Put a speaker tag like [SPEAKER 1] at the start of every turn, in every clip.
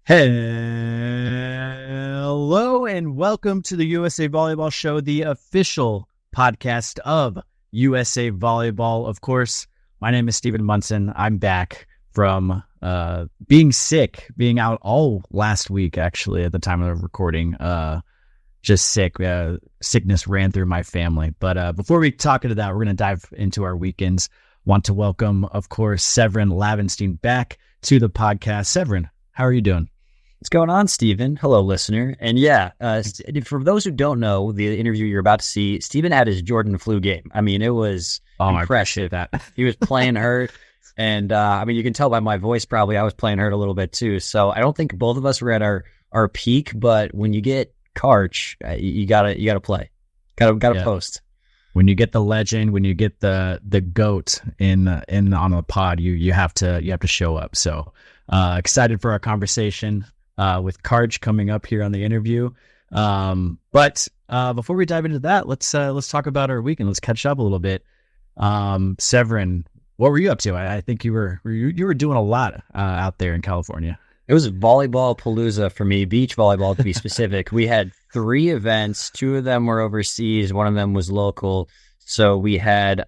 [SPEAKER 1] Hello and welcome to the USA Volleyball Show, the official podcast of USA Volleyball. Of course, my name is Stephen Munson. I'm back from being sick, being out all last week, actually, at the time of the recording. Just sick. Sickness ran through my family. But before we talk into that, we're going to dive into our weekends. Want to welcome, of course, Severin Lavenstein back to the podcast. Severin, how are you doing?
[SPEAKER 2] What's going on, Stephen? Hello, listener. And for those who don't know, the interview you're about to see, Stephen had his Jordan flu game. I mean, it was impressive.
[SPEAKER 1] That
[SPEAKER 2] he was playing hurt. And you can tell by my voice, probably I was playing hurt a little bit too. So I don't think both of us were at our peak, but when you get Karch, you gotta play. Gotta post.
[SPEAKER 1] When you get the legend, when you get the GOAT in on the pod, you have to show up. So excited for our conversation with Karch coming up here on the interview. But before we dive into that, let's talk about our weekend. Let's catch up a little bit. Severin, what were you up to? I think you were doing a lot out there in California.
[SPEAKER 2] It was volleyball palooza for me, beach volleyball to be specific. We had 3 events. 2 of them were overseas. 1 of them was local. So we had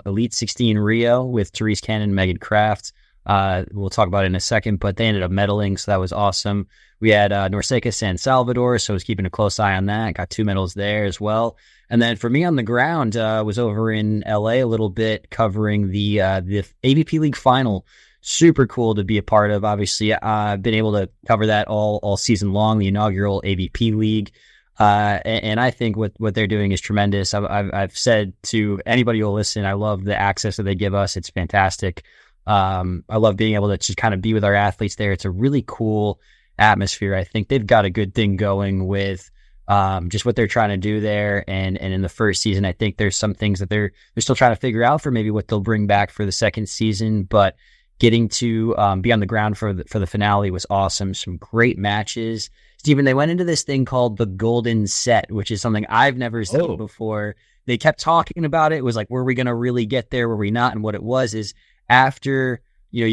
[SPEAKER 2] Elite 16 Rio with Therese Cannon and Megan Kraft. We'll talk about it in a second, but they ended up medaling, so that was awesome. We had Norseca San Salvador, so I was keeping a close eye on that. Got 2 medals there as well. And then for me on the ground, was over in LA a little bit covering the AVP League final. Super cool to be a part of. Obviously, I've been able to cover that all season long, the inaugural AVP League. And I think what they're doing is tremendous. I've said to anybody who'll listen, I love the access that they give us. It's fantastic. I love being able to just kind of be with our athletes there. It's a really cool atmosphere. I think they've got a good thing going with just what they're trying to do there. And in the first season, I think there's some things that they're still trying to figure out for maybe what they'll bring back for the second season. But getting to be on the ground for the finale was awesome. Some great matches. Stephen, they went into this thing called the Golden Set, which is something I've never seen before. They kept talking about it. It was like, were we going to really get there? Were we not? And what it was is after,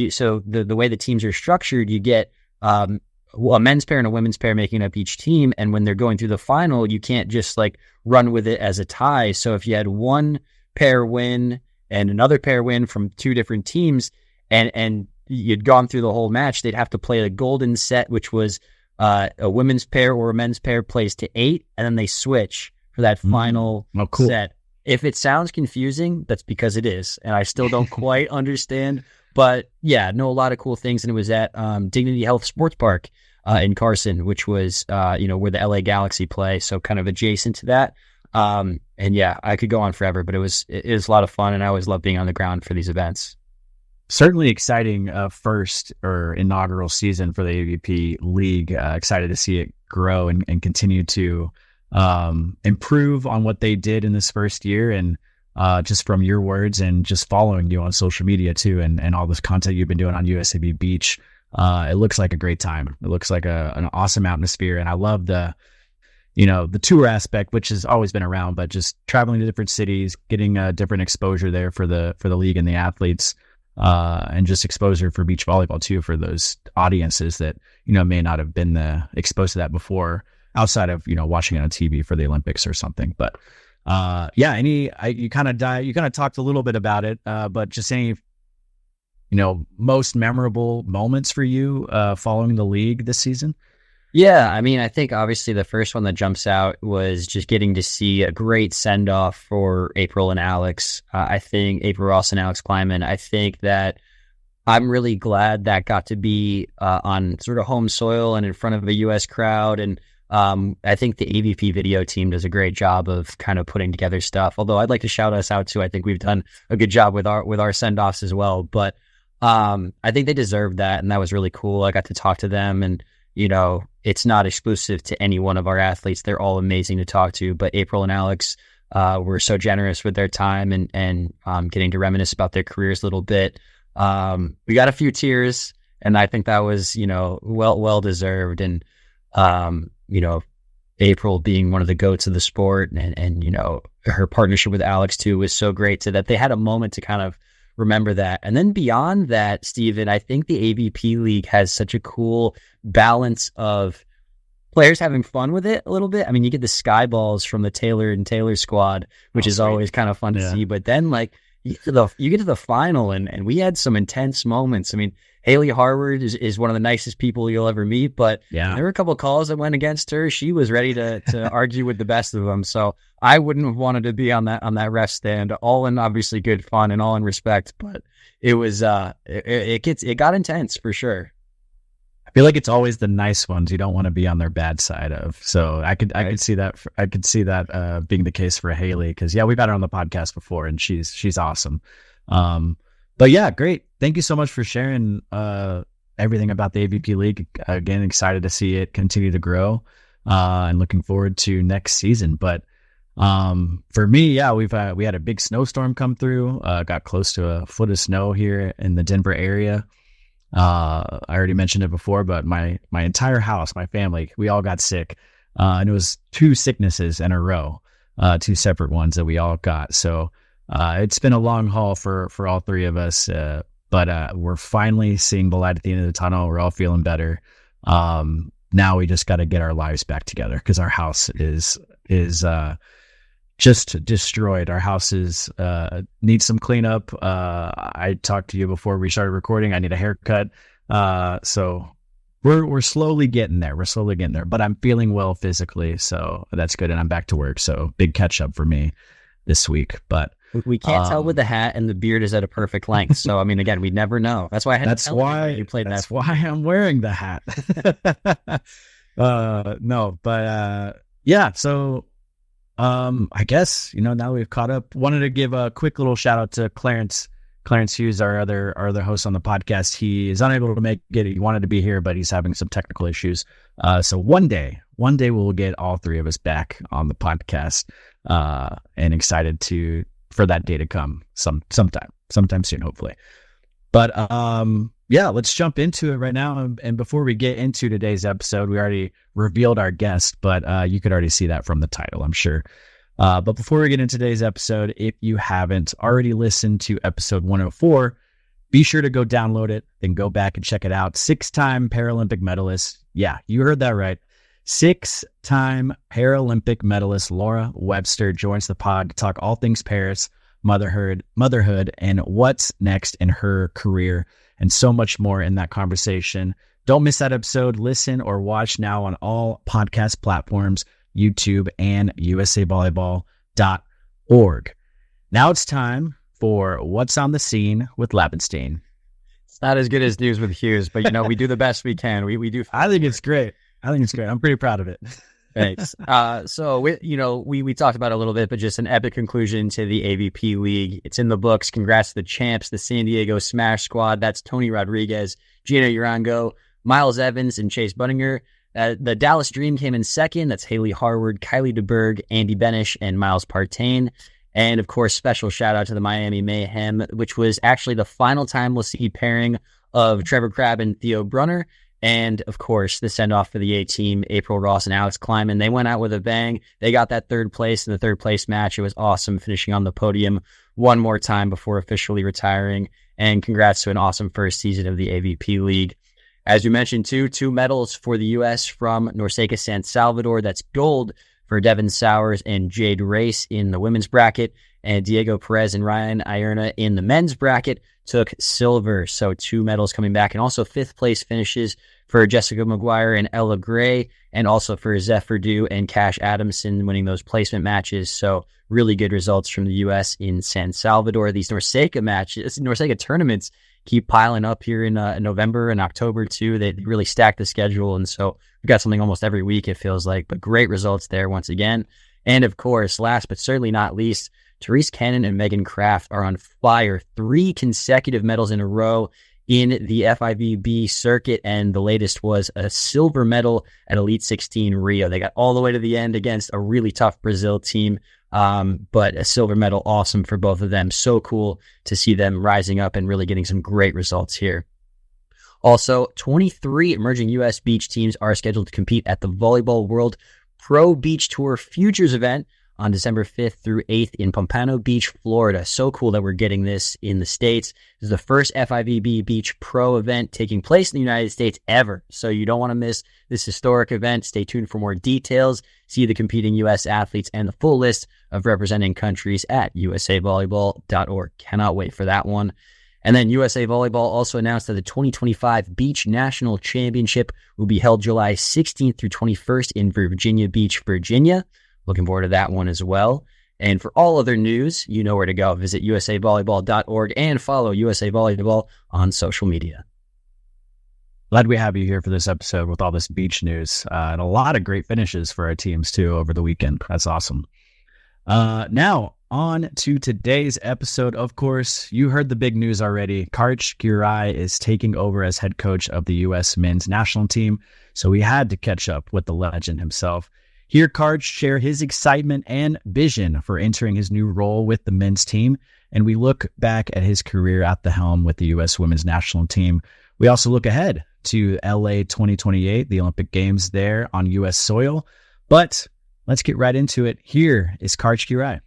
[SPEAKER 2] so the way the teams are structured, you get a men's pair and a women's pair making up each team. And when they're going through the final, you can't just like run with it as a tie. So if you had one pair win and another pair win from 2 different teams, and you'd gone through the whole match, they'd have to play the Golden Set, which was a women's pair or a men's pair plays to 8, and then they switch for that final set. If it sounds confusing, that's because it is, and I still don't quite understand. But yeah, know a lot of cool things, and it was at Dignity Health Sports Park in Carson, which was where the LA Galaxy play, so kind of adjacent to that. And yeah, I could go on forever, but it was a lot of fun, and I always love being on the ground for these events.
[SPEAKER 1] Certainly exciting first or inaugural season for the AVP League. Excited to see it grow and continue to improve on what they did in this first year. And just from your words and just following you on social media too, and all this content you've been doing on USAB Beach, it looks like a great time. It looks like an awesome atmosphere. And I love the tour aspect, which has always been around, but just traveling to different cities, getting a different exposure there for the league and the athletes. And just exposure for beach volleyball too, for those audiences that, may not have been exposed to that before outside of, watching it on TV for the Olympics or something. But, you kind of talked a little bit about it, but just any, most memorable moments for you, following the league this season?
[SPEAKER 2] Yeah, I think obviously the first one that jumps out was just getting to see a great send-off for April and Alex. I think April Ross and Alex Kleiman, I think that I'm really glad that got to be on sort of home soil and in front of a U.S. crowd. And I think the AVP video team does a great job of kind of putting together stuff. Although I'd like to shout us out too. I think we've done a good job with our send-offs as well. But I think they deserved that, and that was really cool. I got to talk to them, and it's not exclusive to any one of our athletes. They're all amazing to talk to, but April and Alex were so generous with their time and getting to reminisce about their careers a little bit. We got a few tears, and I think that was, well deserved. And, April being one of the GOATs of the sport and her partnership with Alex too was so great, so that they had a moment to kind of remember that. And then beyond that, Steven, I think the AVP League has such a cool balance of players having fun with it a little bit. I mean, you get the sky balls from the Taylor and Taylor squad, which is always kind of fun to see. But then, like, you get to the final, and we had some intense moments. I mean, Haley Harward is one of the nicest people you'll ever meet, but there were a couple of calls that went against her. She was ready to argue with the best of them. So I wouldn't have wanted to be on that ref stand. All in obviously good fun and all in respect, but it was it got intense for sure.
[SPEAKER 1] I feel like it's always the nice ones you don't want to be on their bad side of. So I could see that. I could see that being the case for Haley, because we've had her on the podcast before, and she's awesome. But yeah, great. Thank you so much for sharing everything about the AVP League. Again, excited to see it continue to grow, and looking forward to next season. But for me, we had a big snowstorm come through. Got close to a foot of snow here in the Denver area. I already mentioned it before, but my entire house, my family, we all got sick, and it was 2 sicknesses in a row, 2 separate ones that we all got. So it's been a long haul for all 3 of us, but we're finally seeing the light at the end of the tunnel. We're all feeling better. Now we just got to get our lives back together, because our house is just destroyed. Our houses need some cleanup. I talked to you before we started recording. I need a haircut. So we're slowly getting there. But I'm feeling well physically, so that's good. And I'm back to work. So big catch up for me this week. But
[SPEAKER 2] we can't tell with the hat, and the beard is at a perfect length. So I mean, again, we'd never know. That's why I had
[SPEAKER 1] that's
[SPEAKER 2] to
[SPEAKER 1] why
[SPEAKER 2] you played
[SPEAKER 1] that's
[SPEAKER 2] that.
[SPEAKER 1] why I'm wearing the hat. No, but yeah. So I guess now we've caught up. Wanted to give a quick little shout out to Clarence Hughes, our other host on the podcast. He is unable to make it. He wanted to be here, but he's having some technical issues. So one day we'll get all 3 of us back on the podcast, and excited for that day to come sometime soon, hopefully. But let's jump into it right now. And before we get into today's episode, we already revealed our guest, but you could already see that from the title, I'm sure. But before we get into today's episode, if you haven't already listened to episode 104, be sure to go download it, then go back and check it out. 6-time Paralympic medalist. Yeah, you heard that right. 6-time Paralympic medalist Laura Webster joins the pod to talk all things Paris, motherhood, and what's next in her career, and so much more in that conversation. Don't miss that episode. Listen or watch now on all podcast platforms, YouTube, and usavolleyball.org. Now it's time for What's on the Scene with Lappenstein.
[SPEAKER 2] It's not as good as News with Hughes, but we do the best we can. We do.
[SPEAKER 1] I think it's great. I'm pretty proud of it.
[SPEAKER 2] Thanks. So we talked about it a little bit, but just an epic conclusion to the AVP League. It's in the books. Congrats to the champs, the San Diego Smash Squad. That's Tony Rodriguez, Gina Urango, Miles Evans, and Chase Budinger. The Dallas Dream came in second. That's Haley Harward, Kylie DeBerg, Andy Benish, and Miles Partain. And of course, special shout out to the Miami Mayhem, which was actually the final time we'll see pairing of Trevor Crabb and Theo Brunner. And, of course, the send-off for the A-team, April Ross and Alex Kleiman. They went out with a bang. They got that 3rd place in the 3rd place match. It was awesome, finishing on the podium one more time before officially retiring. And congrats to an awesome first season of the AVP League. As you mentioned, 2 medals for the U.S. from NORCECA San Salvador. That's gold for Devin Sowers and Jade Race in the women's bracket. And Diego Perez and Ryan Ierna in the men's bracket took silver. So 2 medals coming back, and also 5th place finishes for Jessica McGuire and Ella Gray, and also for Zephyr Dew and Cash Adamson winning those placement matches. So really good results from the U.S. in San Salvador. These NORCECA tournaments keep piling up here in November and October too. They really stack the schedule, and so we've got something almost every week, it feels like. But great results there once again. And of course, last but certainly not least, Therese Cannon and Megan Kraft are on fire. 3 consecutive medals in a row in the FIVB circuit, and the latest was a silver medal at Elite 16 Rio. They got all the way to the end against a really tough Brazil team, but a silver medal, awesome for both of them. So cool to see them rising up and really getting some great results here. Also, 23 emerging U.S. beach teams are scheduled to compete at the Volleyball World Pro Beach Tour Futures event on December 5th through 8th in Pompano Beach, Florida. So cool that we're getting this in the States. This is the first FIVB Beach Pro event taking place in the United States ever. So you don't want to miss this historic event. Stay tuned for more details. See the competing U.S. athletes and the full list of representing countries at usavolleyball.org. Cannot wait for that one. And then USA Volleyball also announced that the 2025 Beach National Championship will be held July 16th through 21st in Virginia Beach, Virginia. Looking forward to that one as well. And for all other news, you know where to go. Visit usavolleyball.org and follow USA Volleyball on social media.
[SPEAKER 1] Glad we have you here for this episode with all this beach news and a lot of great finishes for our teams too over the weekend. That's awesome. Now, on to today's episode. Of course, you heard the big news already. Karch Kiraly is taking over as head coach of the U.S. men's national team, so we had to catch up with the legend himself. Hear Karch share his excitement and vision for entering his new role with the men's team, and we look back at his career at the helm with the U.S. women's national team. We also look ahead to LA 2028, the Olympic Games there on U.S. soil. But let's get right into it. Here is Karch Kiraly.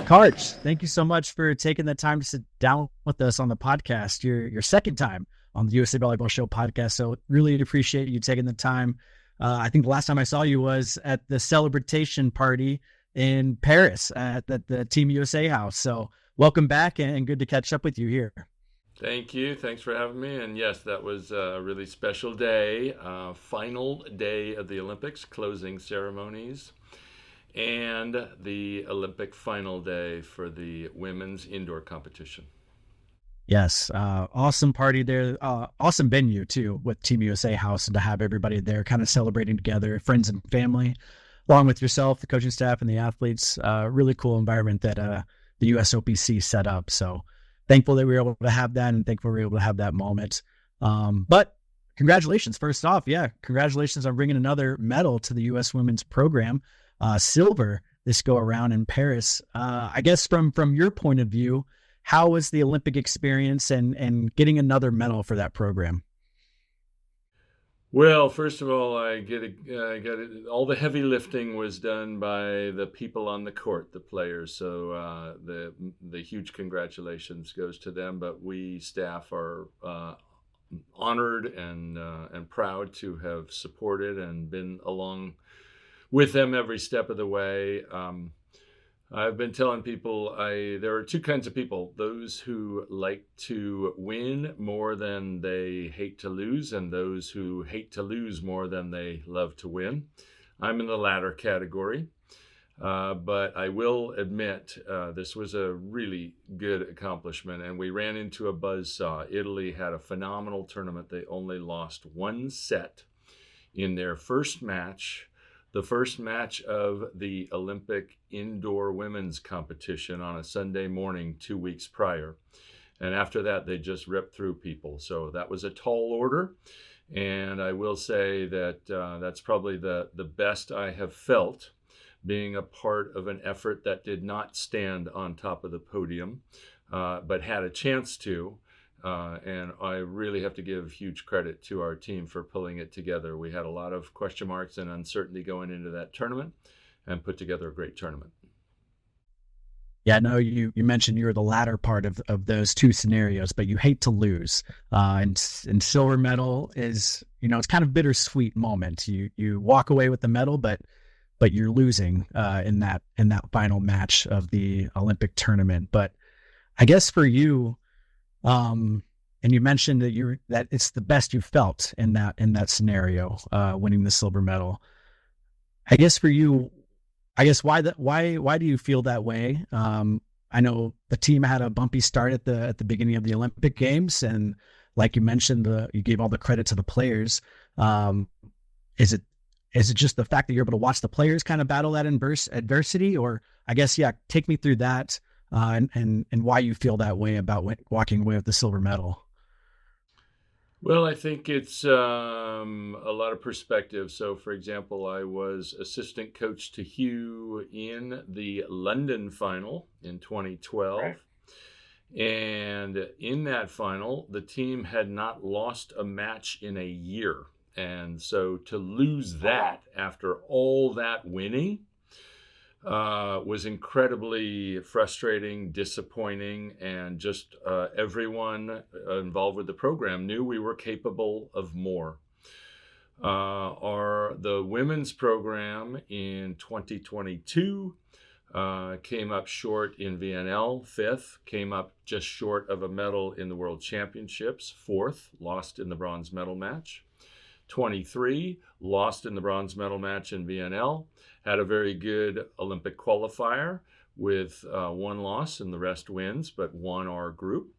[SPEAKER 1] Karch, thank you so much for taking the time to sit down with us on the podcast. Your second time on the USA Volleyball Show podcast, so really appreciate you taking the time. I think the last time I saw you was at the celebration party in Paris at the Team USA house. So welcome back and good to catch up with you here.
[SPEAKER 3] Thank you. Thanks for having me. And yes, that was a really special day, final day of the Olympics, closing ceremonies, and the Olympic final day for the women's indoor competition.
[SPEAKER 1] Yes, awesome party there. Awesome venue too with Team USA House, and to have everybody there kind of celebrating together, friends and family, along with yourself, the coaching staff, and the athletes. Really cool environment that the USOPC set up. So thankful that we were able to have that, and thankful we were able to have that moment. But congratulations, first off. Yeah, congratulations on bringing another medal to the U.S. women's program. Silver this go around in Paris. I guess from your point of view, how was the Olympic experience and getting another medal for that program?
[SPEAKER 3] Well, first of all, I got it. All the heavy lifting was done by the people on the court, the players. So the huge congratulations goes to them. But we staff are honored and proud to have supported and been along with them every step of the way. I've been telling people there are two kinds of people: those who like to win more than they hate to lose, and those who hate to lose more than they love to win. I'm in the latter category, but I will admit this was a really good accomplishment, and we ran into a buzzsaw. Italy had a phenomenal tournament. They only lost one set in their first match. The first match of the Olympic indoor women's competition on a Sunday morning 2 weeks prior. And after that, they just ripped through people. So that was a tall order. And I will say that that's probably the best I have felt, being a part of an effort that did not stand on top of the podium, but had a chance to. And I really have to give huge credit to our team for pulling it together. We had a lot of question marks and uncertainty going into that tournament and put together a great tournament.
[SPEAKER 1] Yeah, no, you mentioned you're the latter part of those two scenarios, but you hate to lose. And silver medal is, it's kind of bittersweet moment. You walk away with the medal, but you're losing in that final match of the Olympic tournament. But I guess for you, and you mentioned that it's the best you felt in that scenario, winning the silver medal. I guess for you, why do you feel that way? I know the team had a bumpy start at the beginning of the Olympic Games, and like you mentioned, you gave all the credit to the players. Is it just the fact that you're able to watch the players kind of battle that adversity, or I guess, yeah, take me through that. And why you feel that way about walking away with the silver medal?
[SPEAKER 3] Well, I think it's a lot of perspective. So, for example, I was assistant coach to Hugh in the London final in 2012. Right. And in that final, the team had not lost a match in a year. And so to lose that after all that winning was incredibly frustrating, disappointing, and just everyone involved with the program knew we were capable of more. The women's program in 2022 came up short in VNL, 5th, came up just short of a medal in the World Championships, 4th, lost in the bronze medal match. 23, lost in the bronze medal match in VNL, had a very good Olympic qualifier with one loss and the rest wins, but won our group.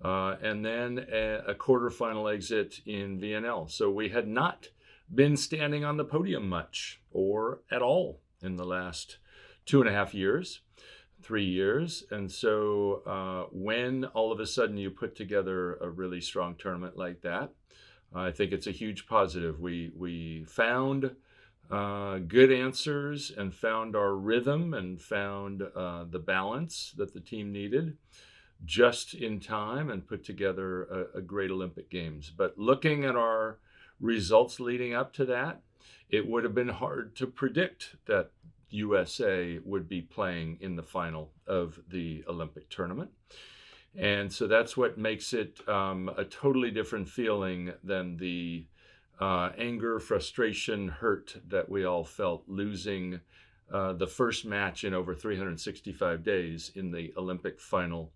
[SPEAKER 3] And then a quarterfinal exit in VNL. So we had not been standing on the podium much or at all in the last 2.5 years, 3 years. And so when all of a sudden you put together a really strong tournament like that, I think it's a huge positive. We found good answers and found our rhythm and found the balance that the team needed just in time and put together a great Olympic Games. But looking at our results leading up to that, it would have been hard to predict that USA would be playing in the final of the Olympic tournament. And so that's what makes it a totally different feeling than the anger, frustration, hurt that we all felt losing the first match in over 365 days in the Olympic final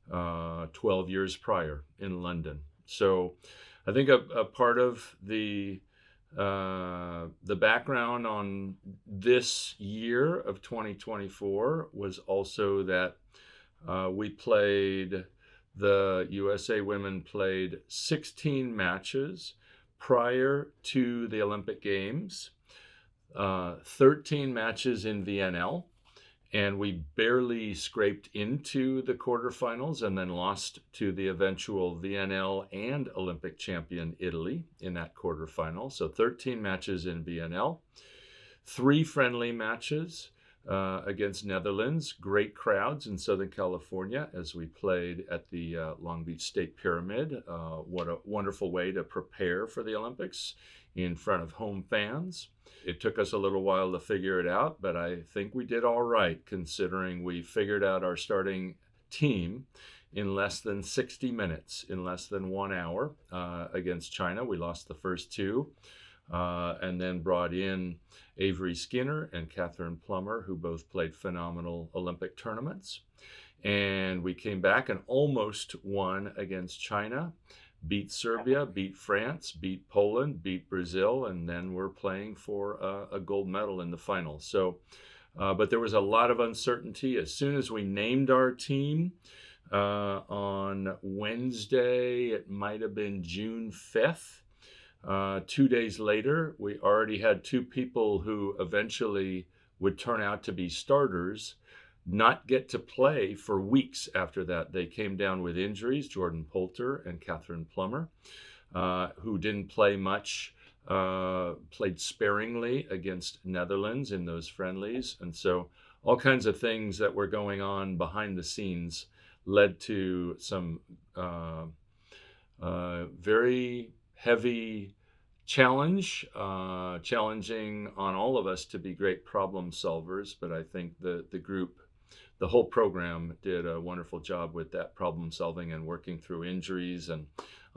[SPEAKER 3] 12 years prior in London. So I think a part of the background on this year of 2024 was also that the USA women played 16 matches prior to the Olympic Games, 13 matches in VNL, and we barely scraped into the quarterfinals and then lost to the eventual VNL and Olympic champion Italy in that quarterfinal. So 13 matches in VNL, 3 friendly matches against Netherlands, great crowds in Southern California as we played at the Long Beach State Pyramid. What a wonderful way to prepare for the Olympics in front of home fans. It took us a little while to figure it out, but I think we did all right considering we figured out our starting team in less than 60 minutes, in less than 1 hour against China. We lost the first 2. And then brought in Avery Skinner and Catherine Plummer, who both played phenomenal Olympic tournaments. And we came back and almost won against China, beat Serbia, beat France, beat Poland, beat Brazil, and then we're playing for a gold medal in the final. So, but there was a lot of uncertainty. As soon as we named our team on Wednesday, it might have been June 5th, 2 days later, we already had 2 people who eventually would turn out to be starters not get to play for weeks after that. They came down with injuries, Jordan Poulter and Catherine Plummer, who didn't play much, played sparingly against Netherlands in those friendlies. And so all kinds of things that were going on behind the scenes led to some very heavy challenging on all of us to be great problem solvers. But I think the group, the whole program did a wonderful job with that problem solving and working through injuries and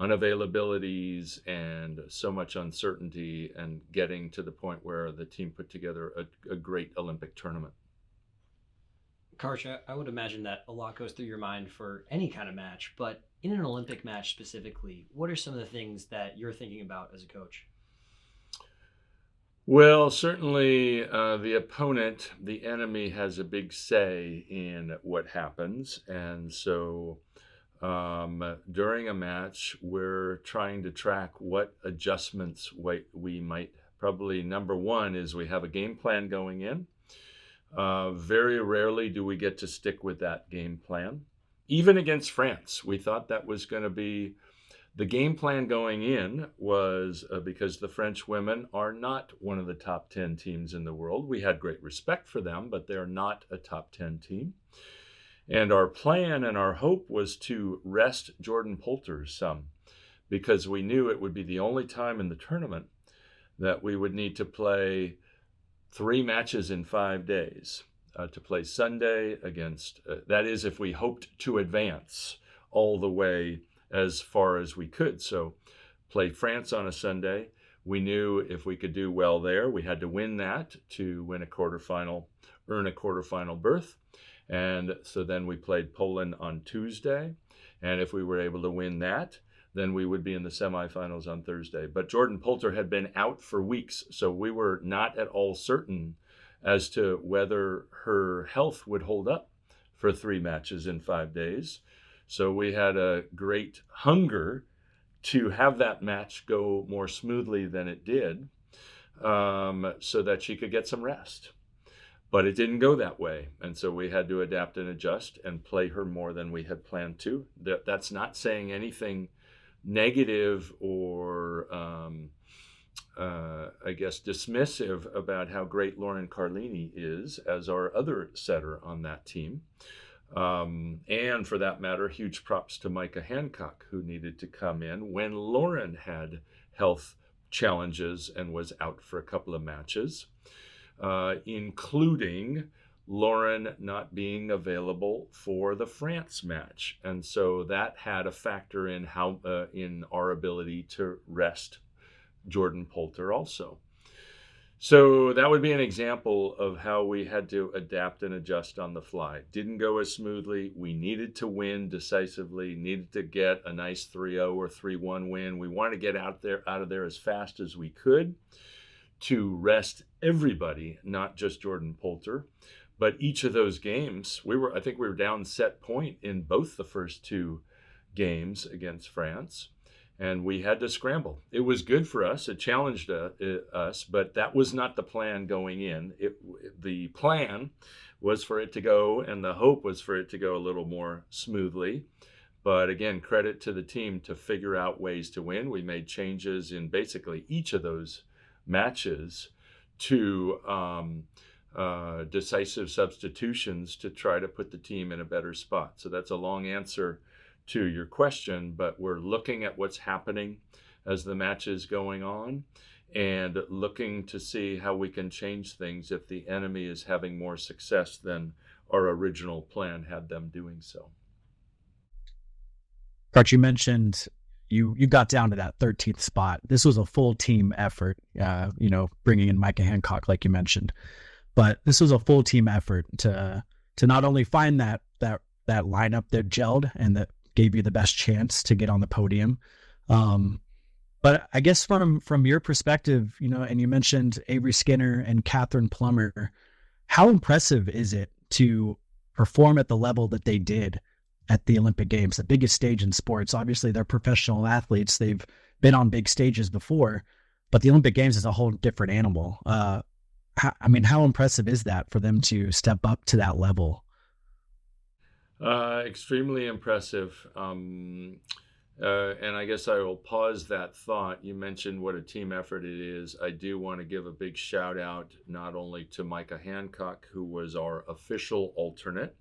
[SPEAKER 3] unavailabilities and so much uncertainty and getting to the point where the team put together a great Olympic tournament.
[SPEAKER 4] Karch, I would imagine that a lot goes through your mind for any kind of match, but in an Olympic match specifically, what are some of the things that you're thinking about as a coach?
[SPEAKER 3] Well, certainly the opponent, the enemy, has a big say in what happens. And so during a match, we're trying to track what adjustments we might. Probably number one is we have a game plan going in. Very rarely do we get to stick with that game plan. Even against France, we thought that was going to be the game plan going in was because the French women are not one of the top 10 teams in the world. We had great respect for them, but they're not a top 10 team. And our plan and our hope was to rest Jordan Poulter some because we knew it would be the only time in the tournament that we would need to play 3 matches in 5 days. To play Sunday against, that is, if we hoped to advance all the way as far as we could. So play France on a Sunday. We knew if we could do well there, we had to win that to win a quarterfinal, earn a quarterfinal berth. And so then we played Poland on Tuesday. And if we were able to win that, then we would be in the semifinals on Thursday. But Jordan Poulter had been out for weeks, so we were not at all certain as to whether her health would hold up for 3 matches in 5 days. So we had a great hunger to have that match go more smoothly than it did, so that she could get some rest. But it didn't go that way. And so we had to adapt and adjust and play her more than we had planned to. That's not saying anything negative or I guess dismissive about how great Lauren Carlini is as our other setter on that team. And for that matter, huge props to Micah Hancock, who needed to come in when Lauren had health challenges and was out for a couple of matches, including Lauren not being available for the France match. And so that had a factor in how in our ability to rest Jordan Poulter also. So that would be an example of how we had to adapt and adjust on the fly. Didn't go as smoothly. We needed to win decisively, needed to get a nice 3-0 or 3-1 win. We wanted to get out of there as fast as we could to rest everybody, not just Jordan Poulter. But each of those games, I think we were down set point in both the first 2 games against France. And we had to scramble. It was good for us. It challenged us, but that was not the plan going in. The plan was for it to go, and the hope was for it to go a little more smoothly. But again, credit to the team to figure out ways to win. We made changes in basically each of those matches to decisive substitutions to try to put the team in a better spot. So that's a long answer to your question, but we're looking at what's happening as the match is going on and looking to see how we can change things if the enemy is having more success than our original plan had them doing so.
[SPEAKER 1] Kurt, you mentioned you got down to that 13th spot. This was a full team effort, bringing in Micah Hancock, like you mentioned, but this was a full team effort to not only find that lineup that gelled and that gave you the best chance to get on the podium. But I guess from your perspective, and you mentioned Avery Skinner and Catherine Plummer, how impressive is it to perform at the level that they did at the Olympic Games, the biggest stage in sports? Obviously, they're professional athletes. They've been on big stages before, but the Olympic Games is a whole different animal. How impressive is that for them to step up to that level?
[SPEAKER 3] Extremely impressive. And I guess I will pause that thought. You mentioned what a team effort it is. I do want to give a big shout out not only to Micah Hancock, who was our official alternate.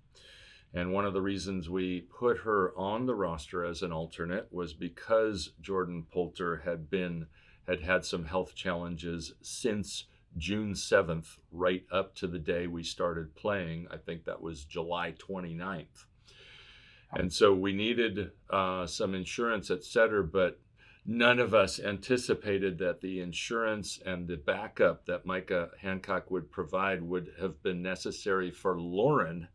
[SPEAKER 3] And one of the reasons we put her on the roster as an alternate was because Jordan Poulter had some health challenges since June 7th, right up to the day we started playing. I think that was July 29th. And so we needed some insurance, et cetera, but none of us anticipated that the insurance and the backup that Micah Hancock would provide would have been necessary for Lauren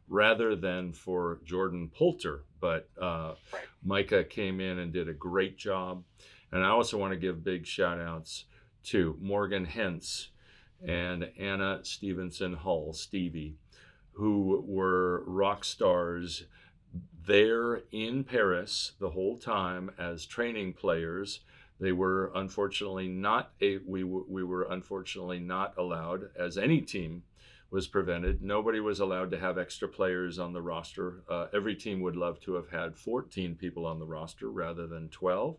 [SPEAKER 3] rather than for Jordan Poulter. But Micah came in and did a great job. And I also want to give big shout outs to Morgan Hentz and Anna Stevenson Hull, Stevie, who were rock stars there in Paris the whole time as training players. They were unfortunately we were unfortunately not allowed, as any team was prevented. Nobody was allowed to have extra players on the roster. Every team would love to have had 14 people on the roster rather than 12.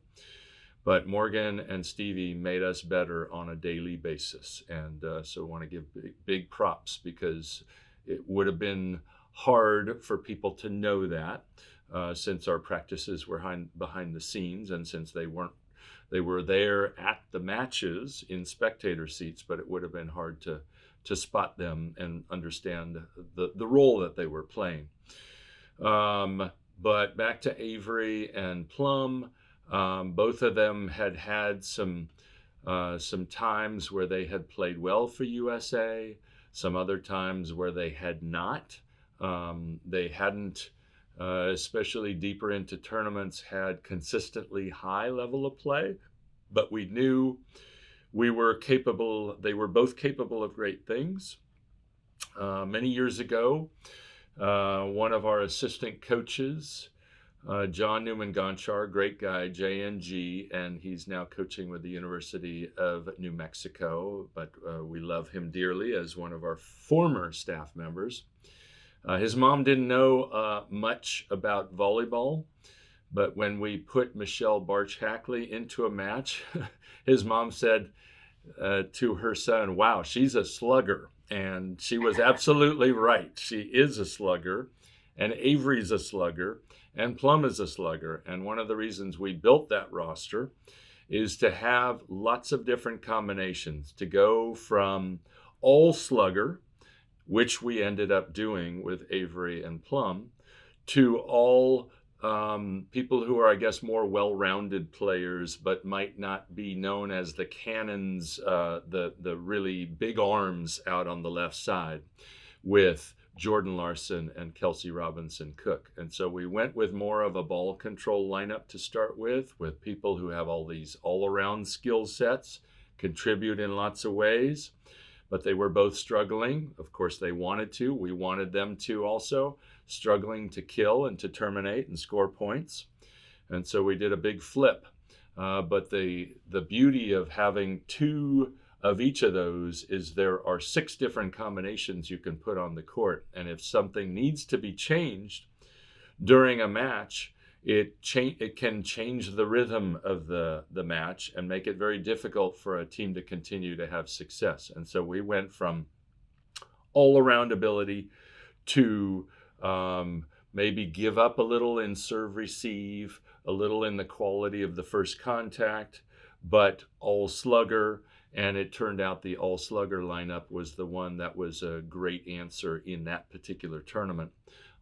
[SPEAKER 3] But Morgan and Stevie made us better on a daily basis. And so I want to give big props, because it would have been hard for people to know that. since our practices were behind the scenes, and since they were there at the matches in spectator seats, but it would have been hard to spot them and understand the role that they were playing. But back to Avery and Plum, both of them had some times where they had played well for USA, some other times where they had not. They hadn't, especially deeper into tournaments, had consistently high level of play, but we knew they were both capable of great things. Many years ago, one of our assistant coaches, John Newman Gonchar, great guy, JNG, and he's now coaching with the University of New Mexico, but we love him dearly as one of our former staff members. His mom didn't know much about volleyball, but when we put Michelle Barch-Hackley into a match, his mom said to her son, "Wow, she's a slugger." And she was absolutely right. She is a slugger, and Avery's a slugger, and Plum is a slugger. And one of the reasons we built that roster is to have lots of different combinations, to go from all slugger, which we ended up doing with Avery and Plum, to all people who are, I guess, more well-rounded players, but might not be known as the cannons, the really big arms out on the left side, with Jordan Larson and Kelsey Robinson Cook. And so we went with more of a ball control lineup to start with people who have all these all-around skill sets, contribute in lots of ways, but they were both struggling. Of course, they wanted to. We wanted them to also, struggling to kill and to terminate and score points. And so we did a big flip. But the beauty of having two of each of those is there are 6 different combinations you can put on the court. And if something needs to be changed during a match, it can change the rhythm of the match and make it very difficult for a team to continue to have success. And so we went from all-around ability to maybe give up a little in serve receive, a little in the quality of the first contact, but all slugger. And it turned out the all slugger lineup was the one that was a great answer in that particular tournament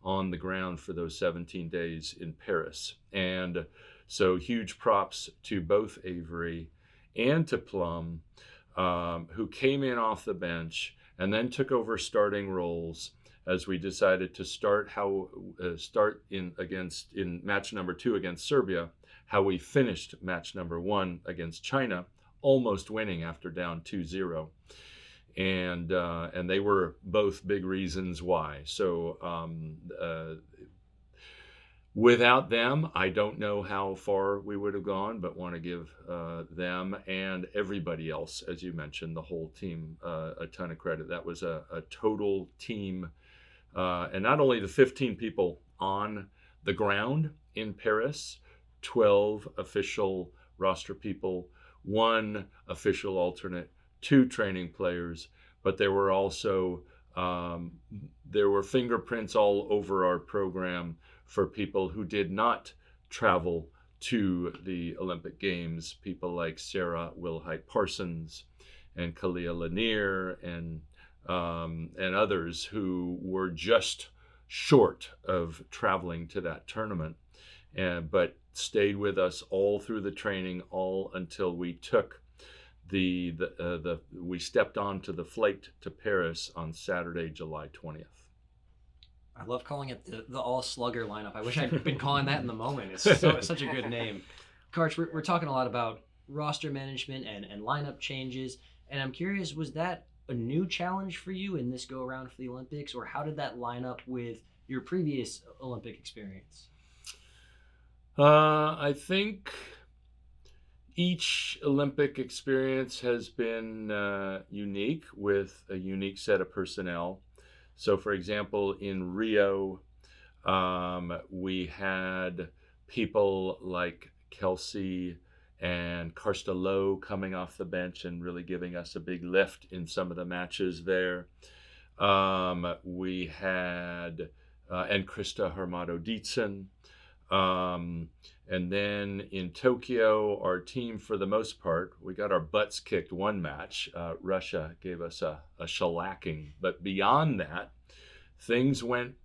[SPEAKER 3] on the ground for those 17 days in Paris. And so huge props to both Avery and to Plum, who came in off the bench and then took over starting roles as we decided to start in match number 2 against Serbia, how we finished match number 1 against China, almost winning after down 2-0. And they were both big reasons why. So without them, I don't know how far we would have gone, but want to give them and everybody else, as you mentioned, the whole team, a ton of credit. That was a total team. And not only the 15 people on the ground in Paris, 12 official roster people, 1 official alternate, 2 training players, but there were also there were fingerprints all over our program for people who did not travel to the Olympic Games, people like Sarah Wilhite Parsons and Kalia Lanier and others who were just short of traveling to that tournament, but stayed with us all through the training, all until we took we stepped onto the flight to Paris on Saturday, July 20th.
[SPEAKER 4] I love calling it the all slugger lineup. I wish I'd been calling that in the moment. It's such a good name. Karch, we're talking a lot about roster management and lineup changes, and I'm curious, was that a new challenge for you in this go around for the Olympics, or how did that line up with your previous Olympic experience?
[SPEAKER 3] I think each Olympic experience has been unique with a unique set of personnel. So, for example, in Rio, we had people like Kelsey and Karsta Lowe coming off the bench and really giving us a big lift in some of the matches there. We had, and Krista Hermado Dietzen. And then in Tokyo, our team, for the most part, we got our butts kicked one match. Russia gave us a shellacking. But beyond that, things went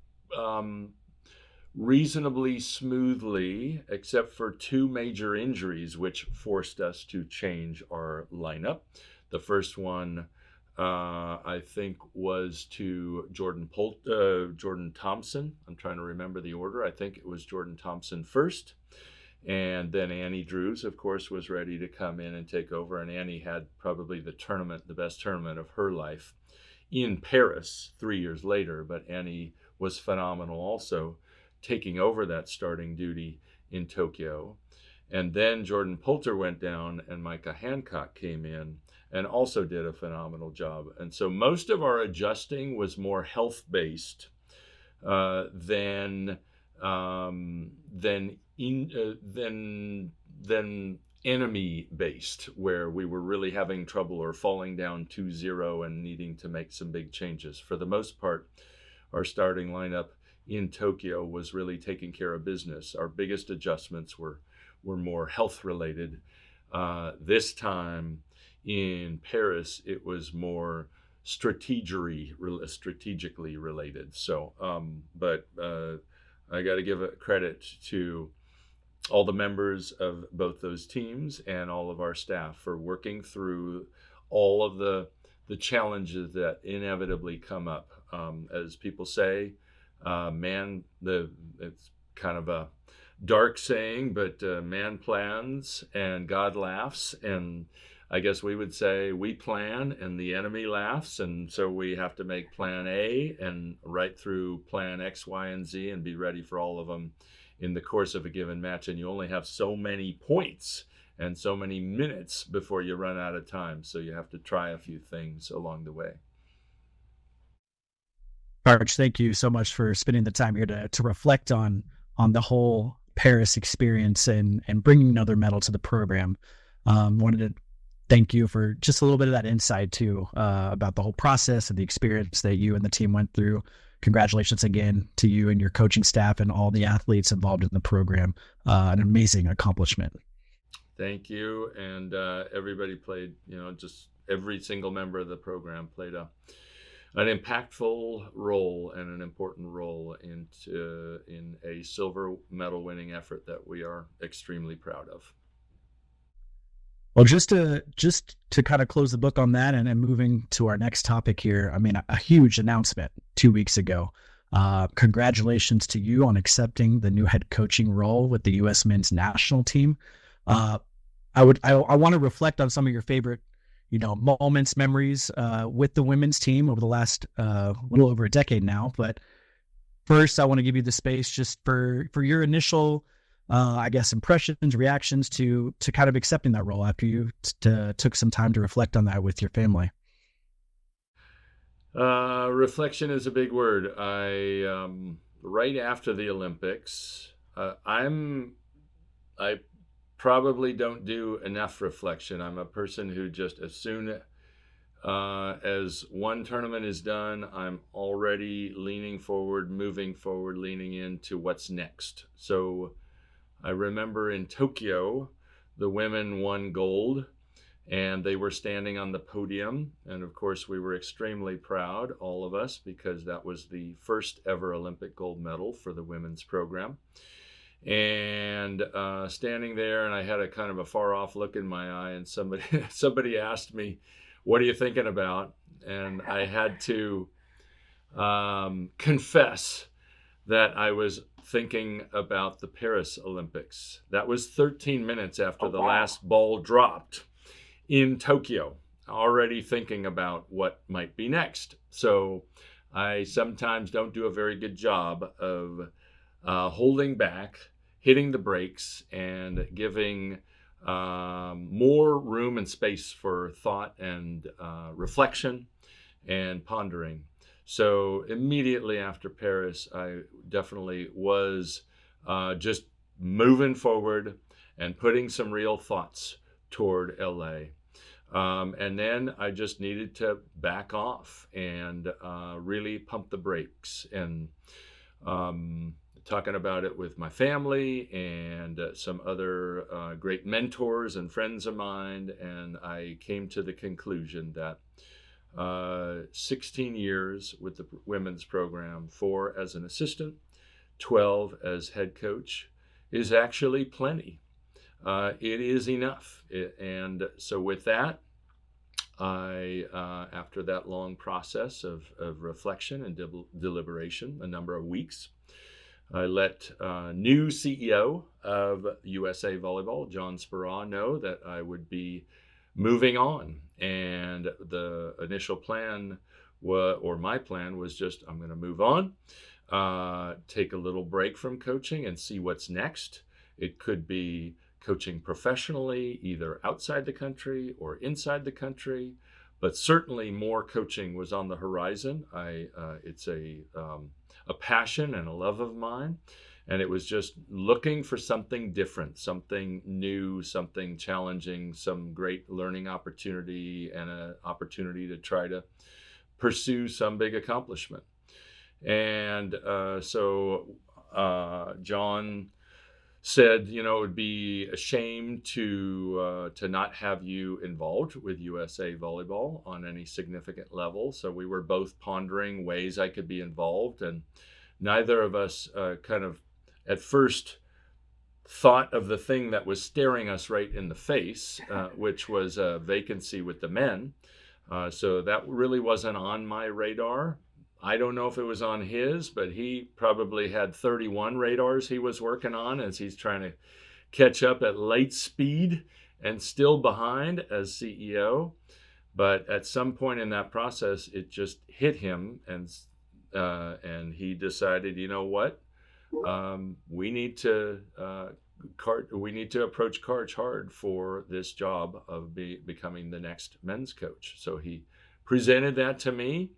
[SPEAKER 3] reasonably smoothly, except for two major injuries, which forced us to change our lineup. The first one, I think, was to Jordan Thompson. I'm trying to remember the order. I think it was Jordan Thompson first. And then Annie Drews, of course, was ready to come in and take over. And Annie had probably the best tournament of her life in Paris 3 years later. But Annie was phenomenal also, taking over that starting duty in Tokyo. And then Jordan Poulter went down and Micah Hancock came in and also did a phenomenal job. And so most of our adjusting was more health-based than enemy-based, where we were really having trouble or falling down 2-0 and needing to make some big changes. For the most part, our starting lineup in Tokyo was really taking care of business. Our biggest adjustments were more health-related. This time in Paris, it was more strategically related. So, but I got to give credit to all the members of both those teams and all of our staff for working through all of the challenges that inevitably come up. As people say, it's kind of a dark saying, but man plans and God laughs. And I guess we would say we plan and the enemy laughs. And so we have to make plan A and right through plan X, Y, and Z and be ready for all of them in the course of a given match. And you only have so many points and so many minutes before you run out of time. So you have to try a few things along the way.
[SPEAKER 1] Arch, thank you so much for spending the time here to reflect on the whole Paris experience and bringing another medal to the program. Wanted to thank you for just a little bit of that insight too, about the whole process and the experience that you and the team went through. Congratulations again to you and your coaching staff and all the athletes involved in the program. An amazing accomplishment.
[SPEAKER 3] Thank you. And everybody played, just every single member of the program played an impactful role and an important role in a silver medal winning effort that we are extremely proud of.
[SPEAKER 1] Well, just to kind of close the book on that and moving to our next topic here, I mean, a huge announcement 2 weeks ago. Congratulations to you on accepting the new head coaching role with the U.S. men's national team. I want to reflect on some of your favorite, moments, memories with the women's team over the last little over a decade now. But first, I want to give you the space just for your initial impressions, reactions to kind of accepting that role after you took some time to reflect on that with your family.
[SPEAKER 3] Reflection is a big word. Right after the Olympics, I probably don't do enough reflection. I'm a person who just, as soon as one tournament is done, I'm already leaning forward, moving forward, leaning into what's next. So I remember in Tokyo, the women won gold and they were standing on the podium. And of course, we were extremely proud, all of us, because that was the first ever Olympic gold medal for the women's program. And standing there, and I had a kind of a far off look in my eye, and somebody asked me, "What are you thinking about?" And I had to confess that I was thinking about the Paris Olympics. That was 13 minutes after the last ball dropped in Tokyo, already thinking about what might be next. So I sometimes don't do a very good job of holding back, hitting the brakes, and giving more room and space for thought and reflection and pondering. So immediately after Paris, I definitely was just moving forward and putting some real thoughts toward LA. And then I just needed to back off and really pump the brakes. And talking about it with my family and some other great mentors and friends of mine, and I came to the conclusion that 16 years with the women's program, 4 as an assistant, 12 as head coach, is actually plenty. It is enough. And so with that, I, after that long process of reflection and deliberation, a number of weeks, I let new CEO of USA Volleyball, John Speraw, know that I would be moving on. And the initial plan, my plan was just, I'm going to move on, take a little break from coaching and see what's next. It could be coaching professionally, either outside the country or inside the country, but certainly more coaching was on the horizon. It's a passion and a love of mine, and it was just looking for something different, something new, something challenging, some great learning opportunity, and an opportunity to try to pursue some big accomplishment. And so John said, it would be a shame to not have you involved with USA Volleyball on any significant level. So we were both pondering ways I could be involved, and neither of us kind of at first thought of the thing that was staring us right in the face, which was a vacancy with the men. So that really wasn't on my radar. I don't know if it was on his, but he probably had 31 radars he was working on as he's trying to catch up at light speed and still behind as CEO. But at some point in that process, it just hit him, and he decided, you know what, we need to approach Karch hard for this job of becoming the next men's coach. So he presented that to me.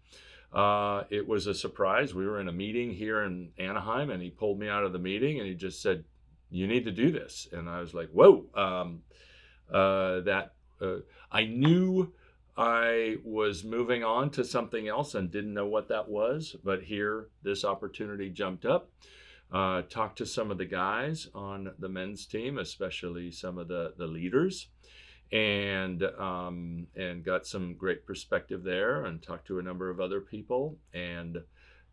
[SPEAKER 3] It was a surprise. We were in a meeting here in Anaheim, and he pulled me out of the meeting and he just said, "You need to do this." And I was like, whoa. I knew I was moving on to something else and didn't know what that was, but here this opportunity jumped up. Talked to some of the guys on the men's team, especially some of the leaders, and got some great perspective there, and talked to a number of other people, and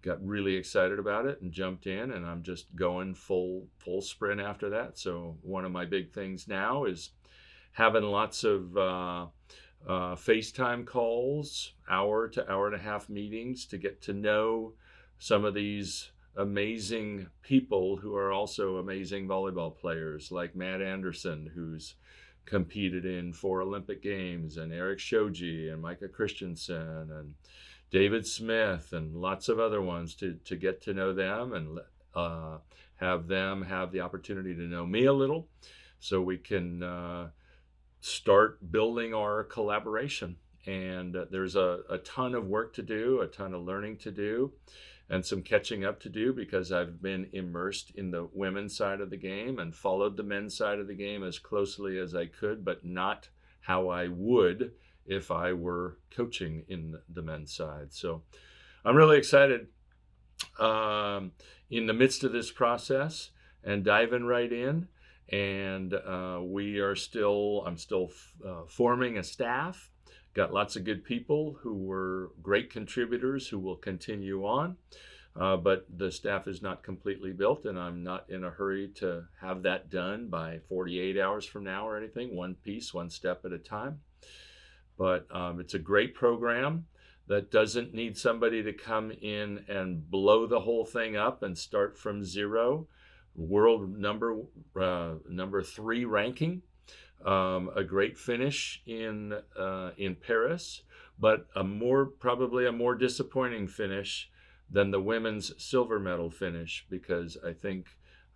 [SPEAKER 3] got really excited about it and jumped in, and I'm just going full sprint after that. So one of my big things now is having lots of FaceTime calls, hour to hour and a half meetings to get to know some of these amazing people who are also amazing volleyball players, like Matt Anderson, who's competed in 4 Olympic Games, and Eric Shoji and Micah Christensen and David Smith and lots of other ones, to get to know them and have them have the opportunity to know me a little, so we can start building our collaboration. And there's a ton of work to do, a ton of learning to do, and some catching up to do, because I've been immersed in the women's side of the game and followed the men's side of the game as closely as I could, but not how I would if I were coaching in the men's side. So I'm really excited in the midst of this process and diving right in. And I'm still forming a staff. Got lots of good people who were great contributors who will continue on, but the staff is not completely built, and I'm not in a hurry to have that done by 48 hours from now or anything. One piece, one step at a time. But it's a great program that doesn't need somebody to come in and blow the whole thing up and start from zero. World number 3 ranking. A great finish in Paris, but probably a more disappointing finish than the women's silver medal finish, because I think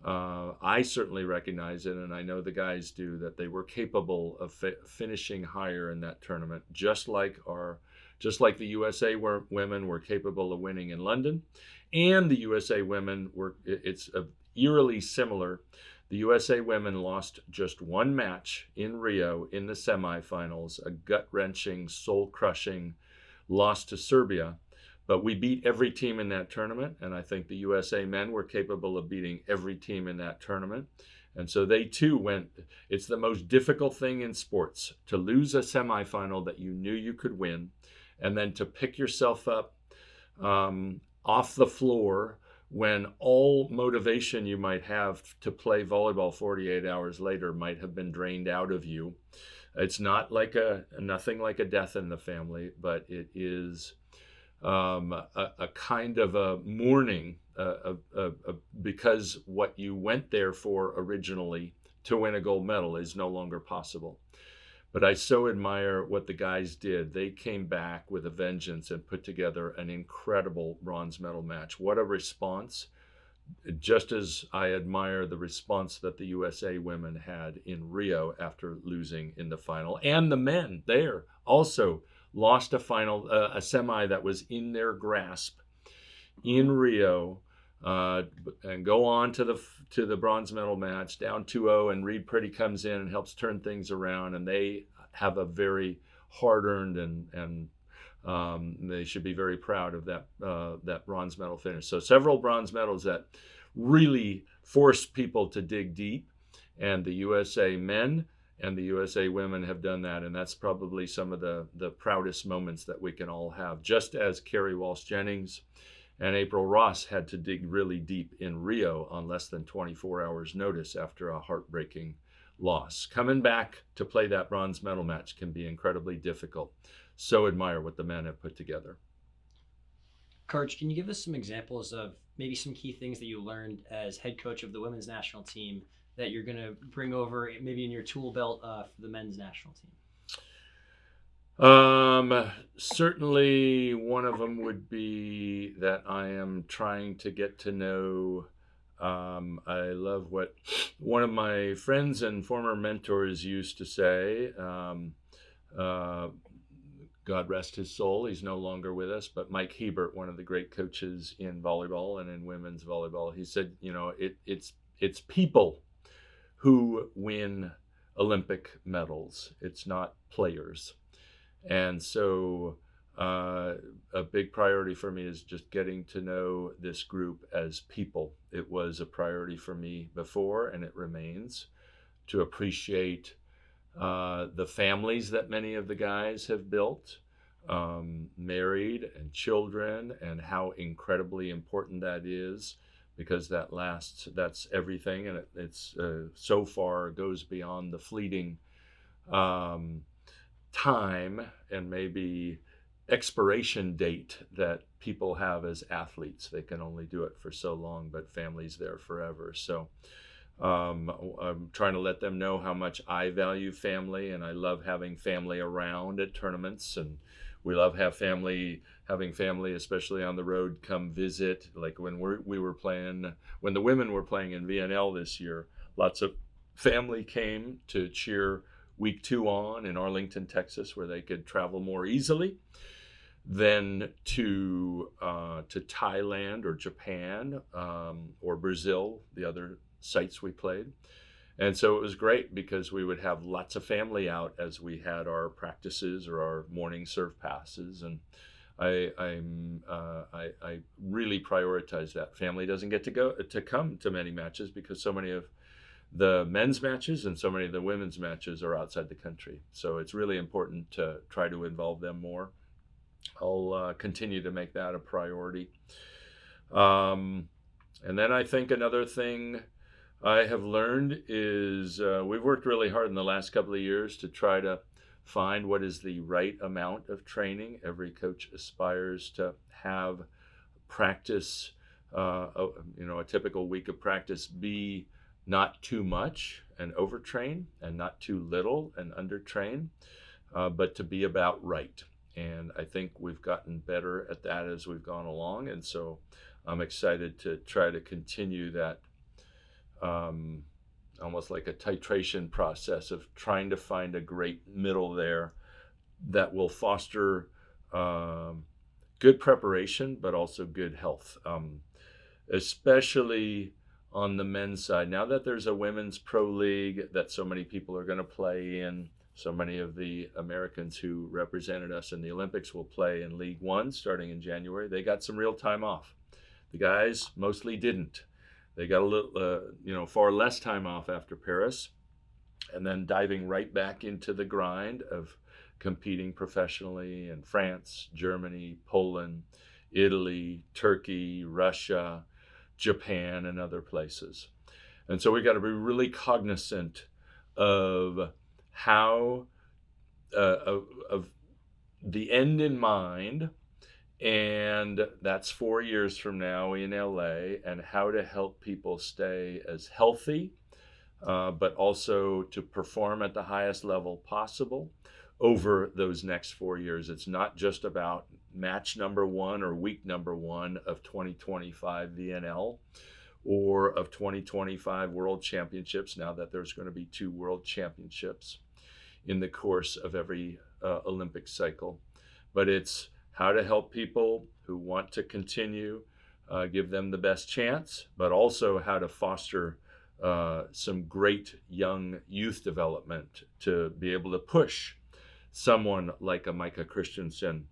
[SPEAKER 3] I certainly recognize it, and I know the guys do, that they were capable of finishing higher in that tournament, just like the USA women were capable of winning in London, and the USA women were. It's eerily similar. The USA women lost just one match in Rio in the semifinals, a gut-wrenching, soul-crushing loss to Serbia. But we beat every team in that tournament, and I think the USA men were capable of beating every team in that tournament. And so they too went. It's the most difficult thing in sports to lose a semifinal that you knew you could win, and then to pick yourself up off the floor when all motivation you might have to play volleyball 48 hours later might have been drained out of you. It's not like nothing like a death in the family, but it is a kind of a mourning because what you went there for originally to win a gold medal is no longer possible. But I so admire what the guys did. They came back with a vengeance and put together an incredible bronze medal match. What a response. Just as I admire the response that the USA women had in Rio after losing in the final. And the men there also lost a semi that was in their grasp in Rio, and go on to the bronze medal match down 2-0, and Reed Pretty comes in and helps turn things around, and they have a very hard-earned and they should be very proud of that bronze medal finish. So several bronze medals that really forced people to dig deep, and the USA men and the USA women have done that, and that's probably some of the proudest moments that we can all have. Just as Kerri Walsh Jennings and April Ross had to dig really deep in Rio on less than 24 hours notice after a heartbreaking loss. Coming back to play that bronze medal match can be incredibly difficult. So admire what the men have put together.
[SPEAKER 4] Karch, can you give us some examples of maybe some key things that you learned as head coach of the women's national team that you're going to bring over maybe in your tool belt for the men's national team?
[SPEAKER 3] Certainly one of them would be that I am trying to get to know. I love what one of my friends and former mentors used to say. God rest his soul, he's no longer with us, but Mike Hebert, one of the great coaches in volleyball and in women's volleyball, he said, it's people who win Olympic medals. It's not players. And so a big priority for me is just getting to know this group as people. It was a priority for me before, and it remains, to appreciate the families that many of the guys have built, married and children, and how incredibly important that is, because that's everything, and it's so far goes beyond the fleeting time and maybe expiration date that people have as athletes. They can only do it for so long, but family's there forever. So I'm trying to let them know how much I value family, and I love having family around at tournaments, and we love having family, especially on the road, come visit. Like when when the women were playing in VNL this year, lots of family came to cheer week 2 on in Arlington, Texas, where they could travel more easily. Then to Thailand or Japan or Brazil, the other sites we played. And so it was great because we would have lots of family out as we had our practices or our morning serve passes. And I really prioritize that. Family doesn't get to come to many matches because so many of the men's matches and so many of the women's matches are outside the country. So it's really important to try to involve them more. I'll continue to make that a priority. And then I think another thing I have learned is we've worked really hard in the last couple of years to try to find what is the right amount of training. Every coach aspires to have practice, a typical week of practice be not too much and overtrain, and not too little and undertrain, but to be about right. And I think we've gotten better at that as we've gone along. And so I'm excited to try to continue that almost like a titration process of trying to find a great middle there that will foster good preparation, but also good health, especially on the men's side. Now that there's a women's pro league that so many people are going to play in, So many of the Americans who represented us in the Olympics will play in League One starting in January. They got some real time off. The guys mostly didn't. They got a little, far less time off after Paris, and then diving right back into the grind of competing professionally in France, Germany, Poland, Italy, Turkey, Russia, Japan, and other places. And so we got to be really cognizant of how of the end in mind, and that's 4 years from now in LA, and how to help people stay as healthy, but also to perform at the highest level possible over those next 4 years. It's not just about match number 1 or week number 1 of 2025 VNL or of 2025 World Championships, now that there's going to be 2 World Championships in the course of every Olympic cycle. But it's how to help people who want to continue, give them the best chance, but also how to foster some great young youth development to be able to push someone like a Micah Christensen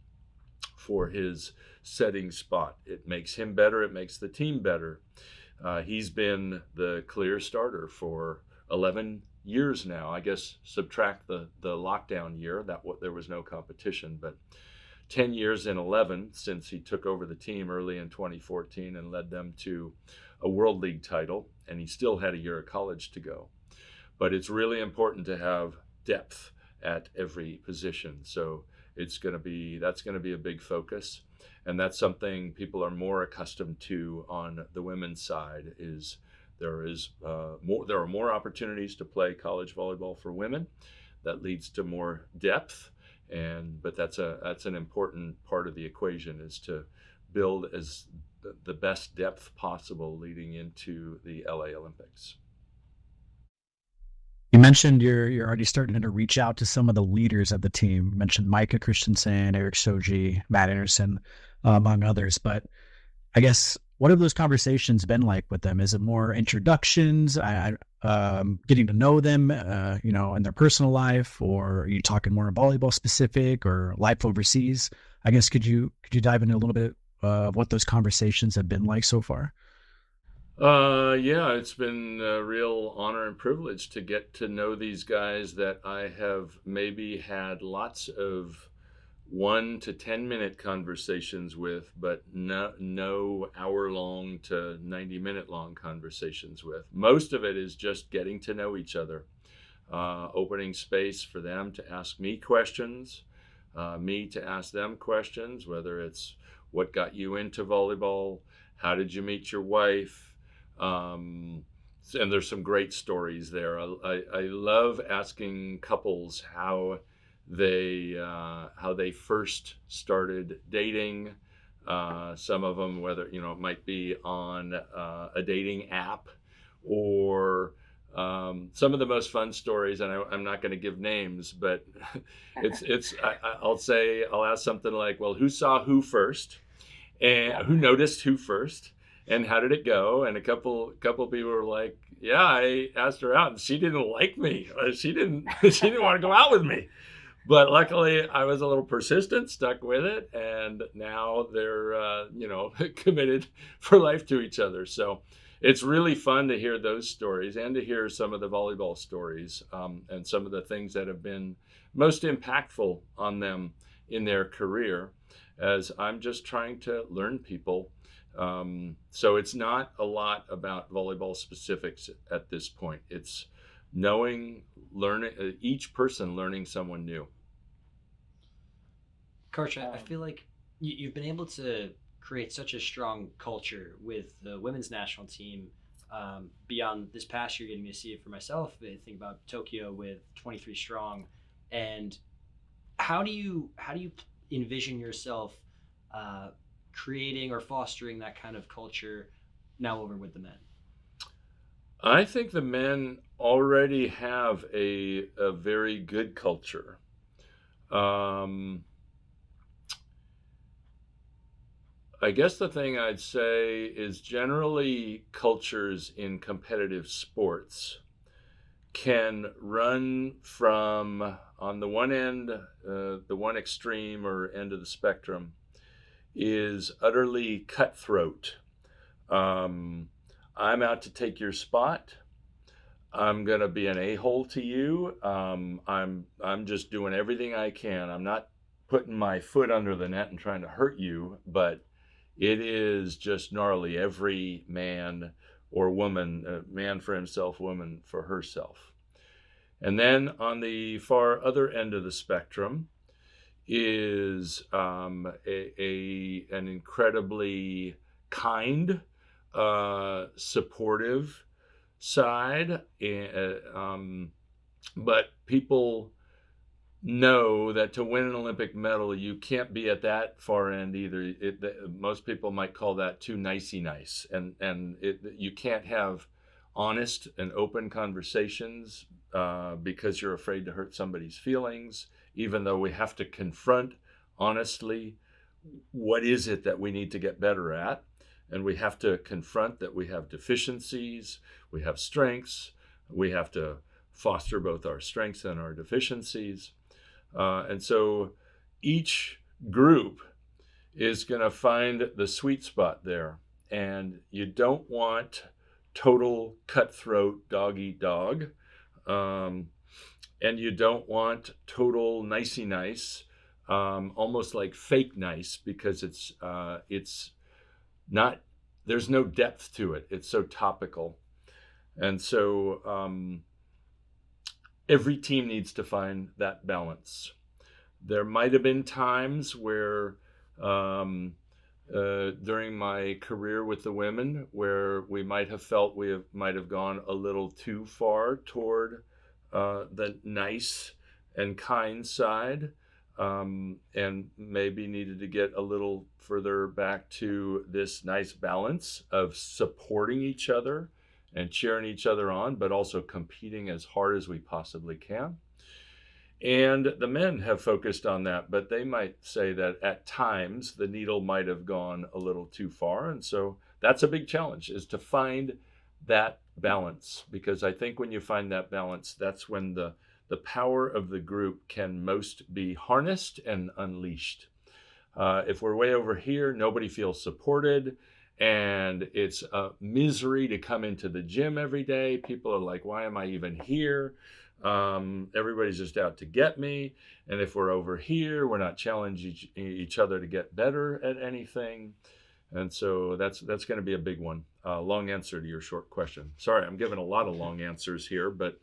[SPEAKER 3] for his setting spot. It makes him better. It makes the team better. He's been the clear starter for 11 years now. I guess subtract the lockdown year, there was no competition, but 10 years and 11 since he took over the team early in 2014 and led them to a World League title, and he still had a year of college to go. But it's really important to have depth at every position. So that's going to be a big focus, and that's something people are more accustomed to on the women's side. There are more opportunities to play college volleyball for women. That leads to more depth, but that's an important part of the equation, is to build as the best depth possible leading into the LA Olympics.
[SPEAKER 1] You mentioned you're already starting to reach out to some of the leaders of the team. You mentioned Micah Christensen, Eric Shoji, Matt Anderson, among others. But I guess, what have those conversations been like with them? Is it more introductions, getting to know them, in their personal life, or are you talking more volleyball specific or life overseas? I guess could you dive into a little bit of what those conversations have been like so far?
[SPEAKER 3] Yeah, it's been a real honor and privilege to get to know these guys that I have maybe had lots of 1 to 10 minute conversations with, but no hour-long to 90-minute long conversations with. Most of it is just getting to know each other, opening space for them to ask me questions, me to ask them questions, whether it's what got you into volleyball, how did you meet your wife, and there's some great stories there. I love asking couples how they first started dating. Some of them, whether it might be on a dating app, or some of the most fun stories. And I'm not going to give names, but I'll ask something like, well, who saw who first, and who noticed who first, and how did it go? And a couple people were like, yeah, I asked her out and she didn't like me. She didn't want to go out with me. But luckily I was a little persistent, stuck with it, and now they're committed for life to each other. So it's really fun to hear those stories, and to hear some of the volleyball stories, and some of the things that have been most impactful on them in their career, as I'm just trying to learn people. So it's not a lot about volleyball specifics at this point. It's learning, each person learning someone new.
[SPEAKER 4] Coach, I feel like you've been able to create such a strong culture with the women's national team. Beyond this past year, getting to see it for myself, I think about Tokyo with 23 strong. And how do you envision yourself creating or fostering that kind of culture now over with the men?
[SPEAKER 3] I think the men already have a very good culture. I guess the thing I'd say is, generally cultures in competitive sports can run from on the one end, the one extreme or end of the spectrum is utterly cutthroat. I'm out to take your spot. I'm going to be an a-hole to you. I'm just doing everything I can. I'm not putting my foot under the net and trying to hurt you, but it is just gnarly. Every man or woman, man for himself, woman for herself. And then on the far other end of the spectrum is an incredibly kind, supportive side. But people know that to win an Olympic medal, you can't be at that far end either. Most people might call that too nicey nice, and you can't have honest and open conversations because you're afraid to hurt somebody's feelings, even though we have to confront honestly what is it that we need to get better at. And we have to confront that we have deficiencies, we have strengths, we have to foster both our strengths and our deficiencies. And so each group is going to find the sweet spot there. And you don't want total cutthroat dog eat dog. And you don't want total nicey nice, almost like fake nice, because it's not, there's no depth to it. It's so topical. And so every team needs to find that balance. There might have been times where during my career with the women where we might have felt might have gone a little too far toward the nice and kind side, and maybe needed to get a little further back to this nice balance of supporting each other and cheering each other on, but also competing as hard as we possibly can. And the men have focused on that, but they might say that at times the needle might have gone a little too far. And so that's a big challenge, is to find that balance, because I think when you find that balance, that's when the power of the group can most be harnessed and unleashed. If we're way over here, nobody feels supported, and it's a misery to come into the gym every day. People are like, why am I even here? Everybody's just out to get me. And if we're over here, we're not challenging each other to get better at anything. And so that's going to be a big one. Long answer to your short question. Sorry, I'm giving a lot of long answers here, but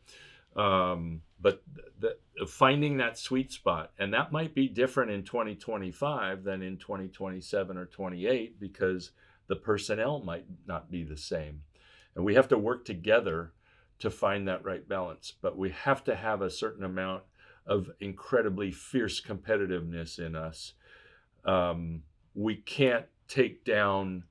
[SPEAKER 3] finding that sweet spot, and that might be different in 2025 than in 2027 or 28, because the personnel might not be the same. And we have to work together to find that right balance. But we have to have a certain amount of incredibly fierce competitiveness in us. We can't take down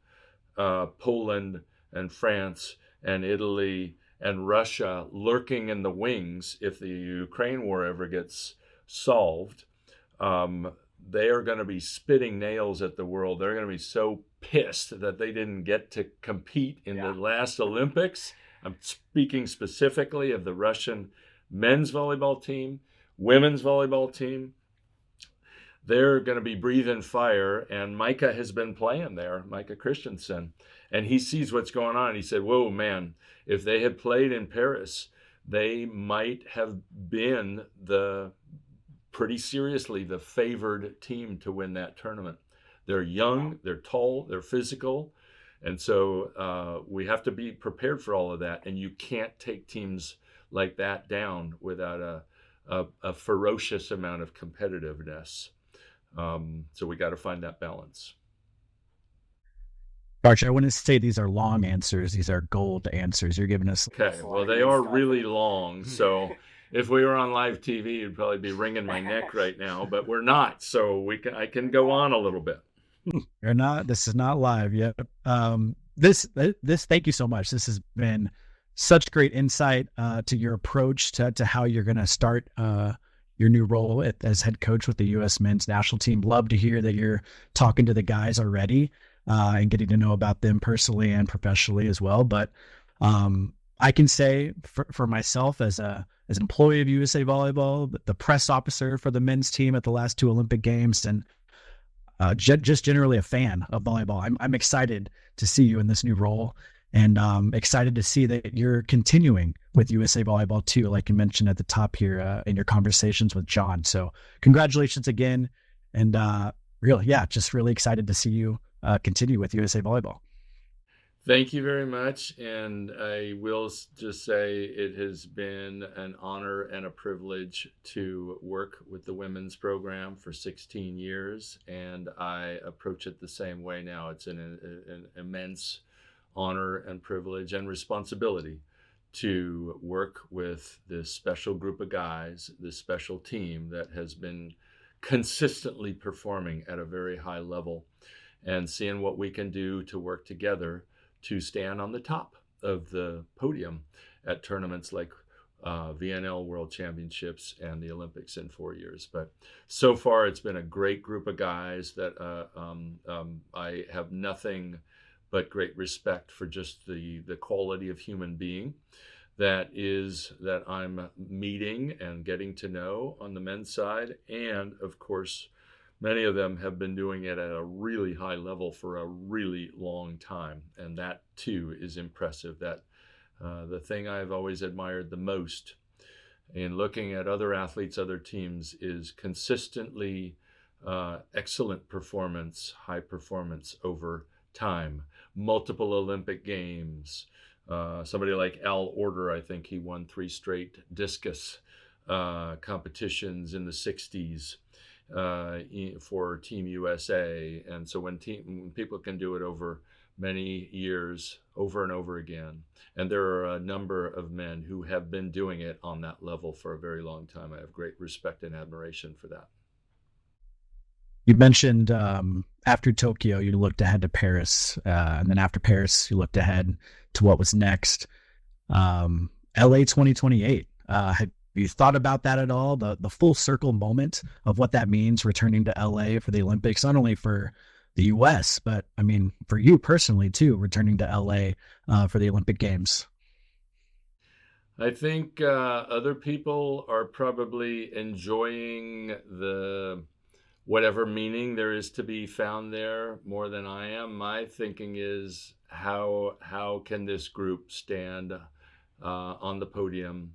[SPEAKER 3] Poland and France and Italy and Russia lurking in the wings if the Ukraine war ever gets solved. They are going to be spitting nails at the world. They're going to be so pissed that they didn't get to compete in the last Olympics. I'm speaking specifically of the Russian men's volleyball team, women's volleyball team. They're going to be breathing fire, and Micah has been playing there, Micah Christensen, and he sees what's going on. He said, whoa, man, if they had played in Paris, they might have been pretty seriously the favored team to win that tournament. They're young, they're tall, they're physical, and so we have to be prepared for all of that, and you can't take teams like that down without a ferocious amount of competitiveness. So we got to find that balance.
[SPEAKER 1] Archer, I wouldn't say these are long answers. These are gold answers. You're giving us.
[SPEAKER 3] Okay, well, they are really long. So if we were on live TV, you'd probably be wringing my neck right now, but we're not. So I can go on a little bit.
[SPEAKER 1] You're not. This is not live yet. This. Thank you so much. This has been such great insight to your approach to how you're going to start your new role as head coach with the U.S. men's national team. Love to hear that you're talking to the guys already and getting to know about them personally and professionally as well. But I can say for myself as an employee of USA Volleyball, the press officer for the men's team at the last 2 Olympic Games, and just generally a fan of volleyball. I'm excited to see you in this new role, and excited to see that you're continuing with USA Volleyball too, like you mentioned at the top here in your conversations with John. So congratulations again, and just really excited to see you continue with USA Volleyball.
[SPEAKER 3] Thank you very much. And I will just say it has been an honor and a privilege to work with the women's program for 16 years. And I approach it the same way now. It's an immense honor and privilege and responsibility to work with this special group of guys, this special team that has been consistently performing at a very high level, and seeing what we can do to work together to stand on the top of the podium at tournaments like VNL World Championships and the Olympics in 4 years. But so far, it's been a great group of guys that I have nothing but great respect for, just the quality of human being that I'm meeting and getting to know on the men's side. And of course, many of them have been doing it at a really high level for a really long time. And that too is impressive. That the thing I've always admired the most in looking at other athletes, other teams, is consistently excellent performance, high performance over time, multiple Olympic Games. Somebody like Al Order, I think he won 3 straight discus competitions in the 60s. For Team USA. And so when people can do it over many years, over and over again, and there are a number of men who have been doing it on that level for a very long time, I have great respect and admiration for that.
[SPEAKER 1] You mentioned after Tokyo, you looked ahead to Paris, and then after Paris, you looked ahead to what was next. LA 2028. Have you thought about that at all? The full circle moment of what that means, returning to LA for the Olympics, not only for the US, but I mean, for you personally too, returning to LA for the Olympic Games.
[SPEAKER 3] I think other people are probably enjoying the whatever meaning there is to be found there more than I am. My thinking is how can this group stand on the podium,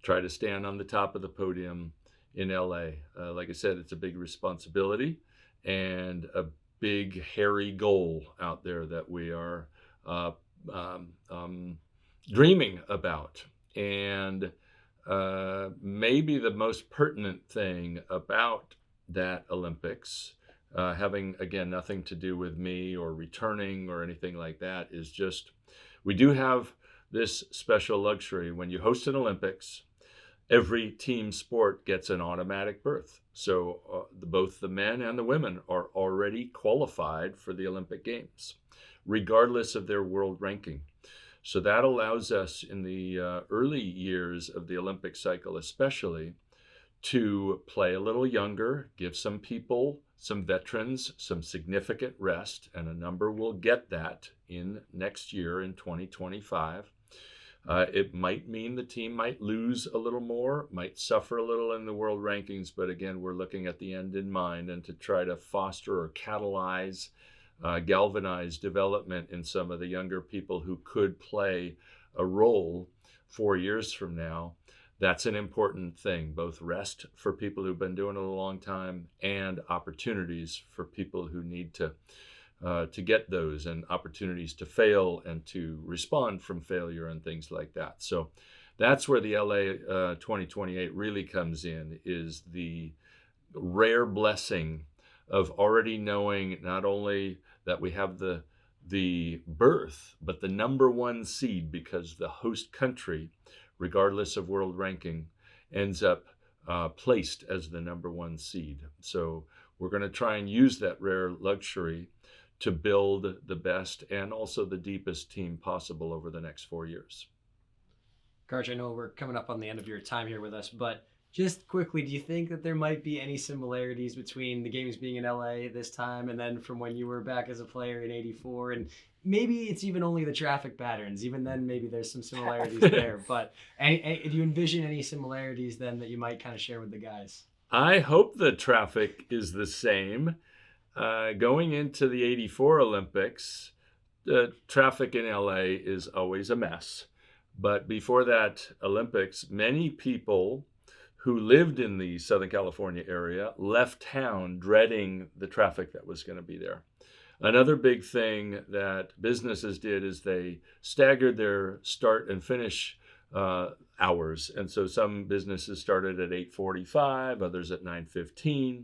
[SPEAKER 3] try to stand on the top of the podium in LA. Like I said, it's a big responsibility and a big hairy goal out there that we are dreaming about. And maybe the most pertinent thing about that Olympics, having, again, nothing to do with me or returning or anything like that, is just we do have this special luxury. When you host an Olympics, every team sport gets an automatic berth. So both the men and the women are already qualified for the Olympic Games, regardless of their world ranking. So that allows us in the early years of the Olympic cycle especially to play a little younger, give some people, some veterans, some significant rest, and a number will get that in next year in 2025. It might mean the team might lose a little more, might suffer a little in the world rankings, but again, we're looking at the end in mind and to try to foster or catalyze, galvanize development in some of the younger people who could play a role 4 years from now. That's an important thing, both rest for people who've been doing it a long time and opportunities for people who need to get those, and opportunities to fail and to respond from failure and things like that. So that's where the LA 2028 really comes in, is the rare blessing of already knowing not only that we have the berth, but the number 1 seed, because the host country, regardless of world ranking, ends up placed as the number 1 seed. So we're going to try and use that rare luxury to build the best and also the deepest team possible over the next 4 years.
[SPEAKER 4] Karch, I know we're coming up on the end of your time here with us, but Just quickly, do you think that there might be any similarities between the games being in LA this time and then from when you were back as a player in '84? And maybe it's even only the traffic patterns. Even then, maybe there's some similarities there. But do you envision any similarities then that you might kind of share with the guys?
[SPEAKER 3] I hope the traffic is the same. Going into the '84 Olympics, the traffic in LA is always a mess. But before that Olympics, many people who lived in the Southern California area left town dreading the traffic that was going to be there. Another big thing that businesses did is they staggered their start and finish hours. And so some businesses started at 8:45, others at 9:15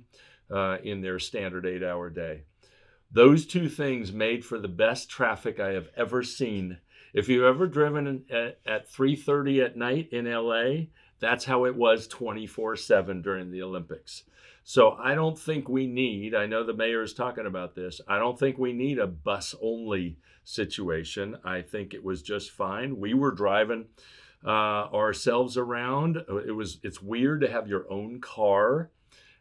[SPEAKER 3] in their standard 8-hour day. Those two things made for the best traffic I have ever seen. If you've ever driven at 3:30 at night in LA, that's how it was 24/7 during the Olympics. So I don't think we need, I know the mayor is talking about this, I don't think we need a bus-only situation. I think it was just fine. We were driving ourselves around. It's weird to have your own car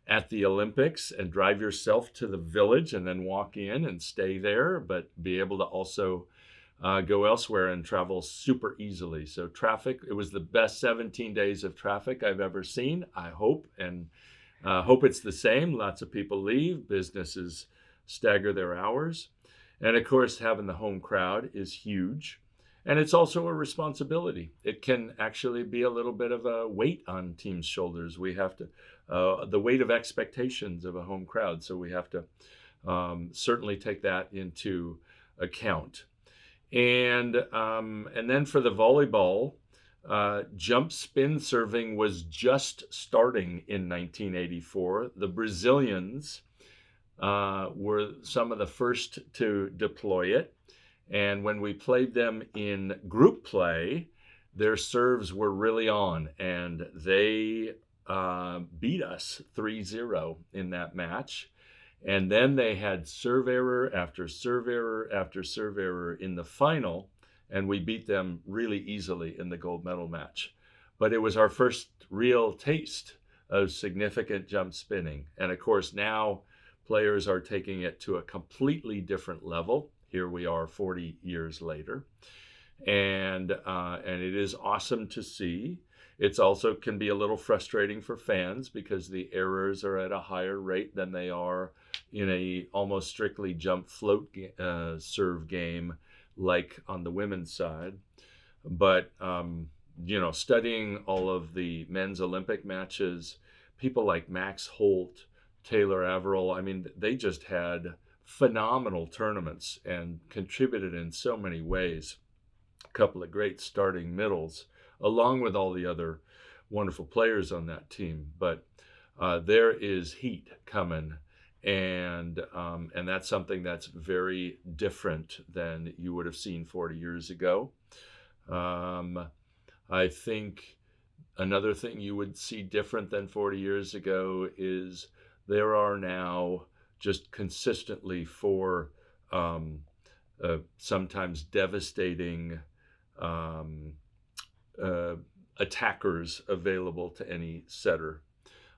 [SPEAKER 3] at the Olympics and drive yourself to the village and then walk in and stay there, but be able to also go elsewhere and travel super easily. So traffic, it was the best 17 days of traffic I've ever seen, I hope, and hope it's the same. Lots of people leave, businesses stagger their hours. And of course, having the home crowd is huge. And it's also a responsibility. It can actually be a little bit of a weight on teams' shoulders. We have to, the weight of expectations of a home crowd. So we have to certainly take that into account. And then for the volleyball, jump spin serving was just starting in 1984. The Brazilians were some of the first to deploy it. And when we played them in group play, their serves were really on, and they beat us 3-0 in that match. And then they had serve error after serve error after serve error in the final, and we beat them really easily in the gold medal match. But it was our first real taste of significant jump spinning. And of course, now players are taking it to a completely different level. Here we are 40 years later. And it is awesome to see. It's also can be a little frustrating for fans because the errors are at a higher rate than they are in a almost strictly jump float serve game like on the women's side. But, studying all of the men's Olympic matches, people like Max Holt, Taylor Averill, I mean, they just had phenomenal tournaments and contributed in so many ways. A couple of great starting middles, along with all the other wonderful players on that team. But there is heat coming, and that's something that's very different than you would have seen 40 years ago. I think another thing you would see different than 40 years ago is there are now just consistently 4 sometimes devastating attackers available to any setter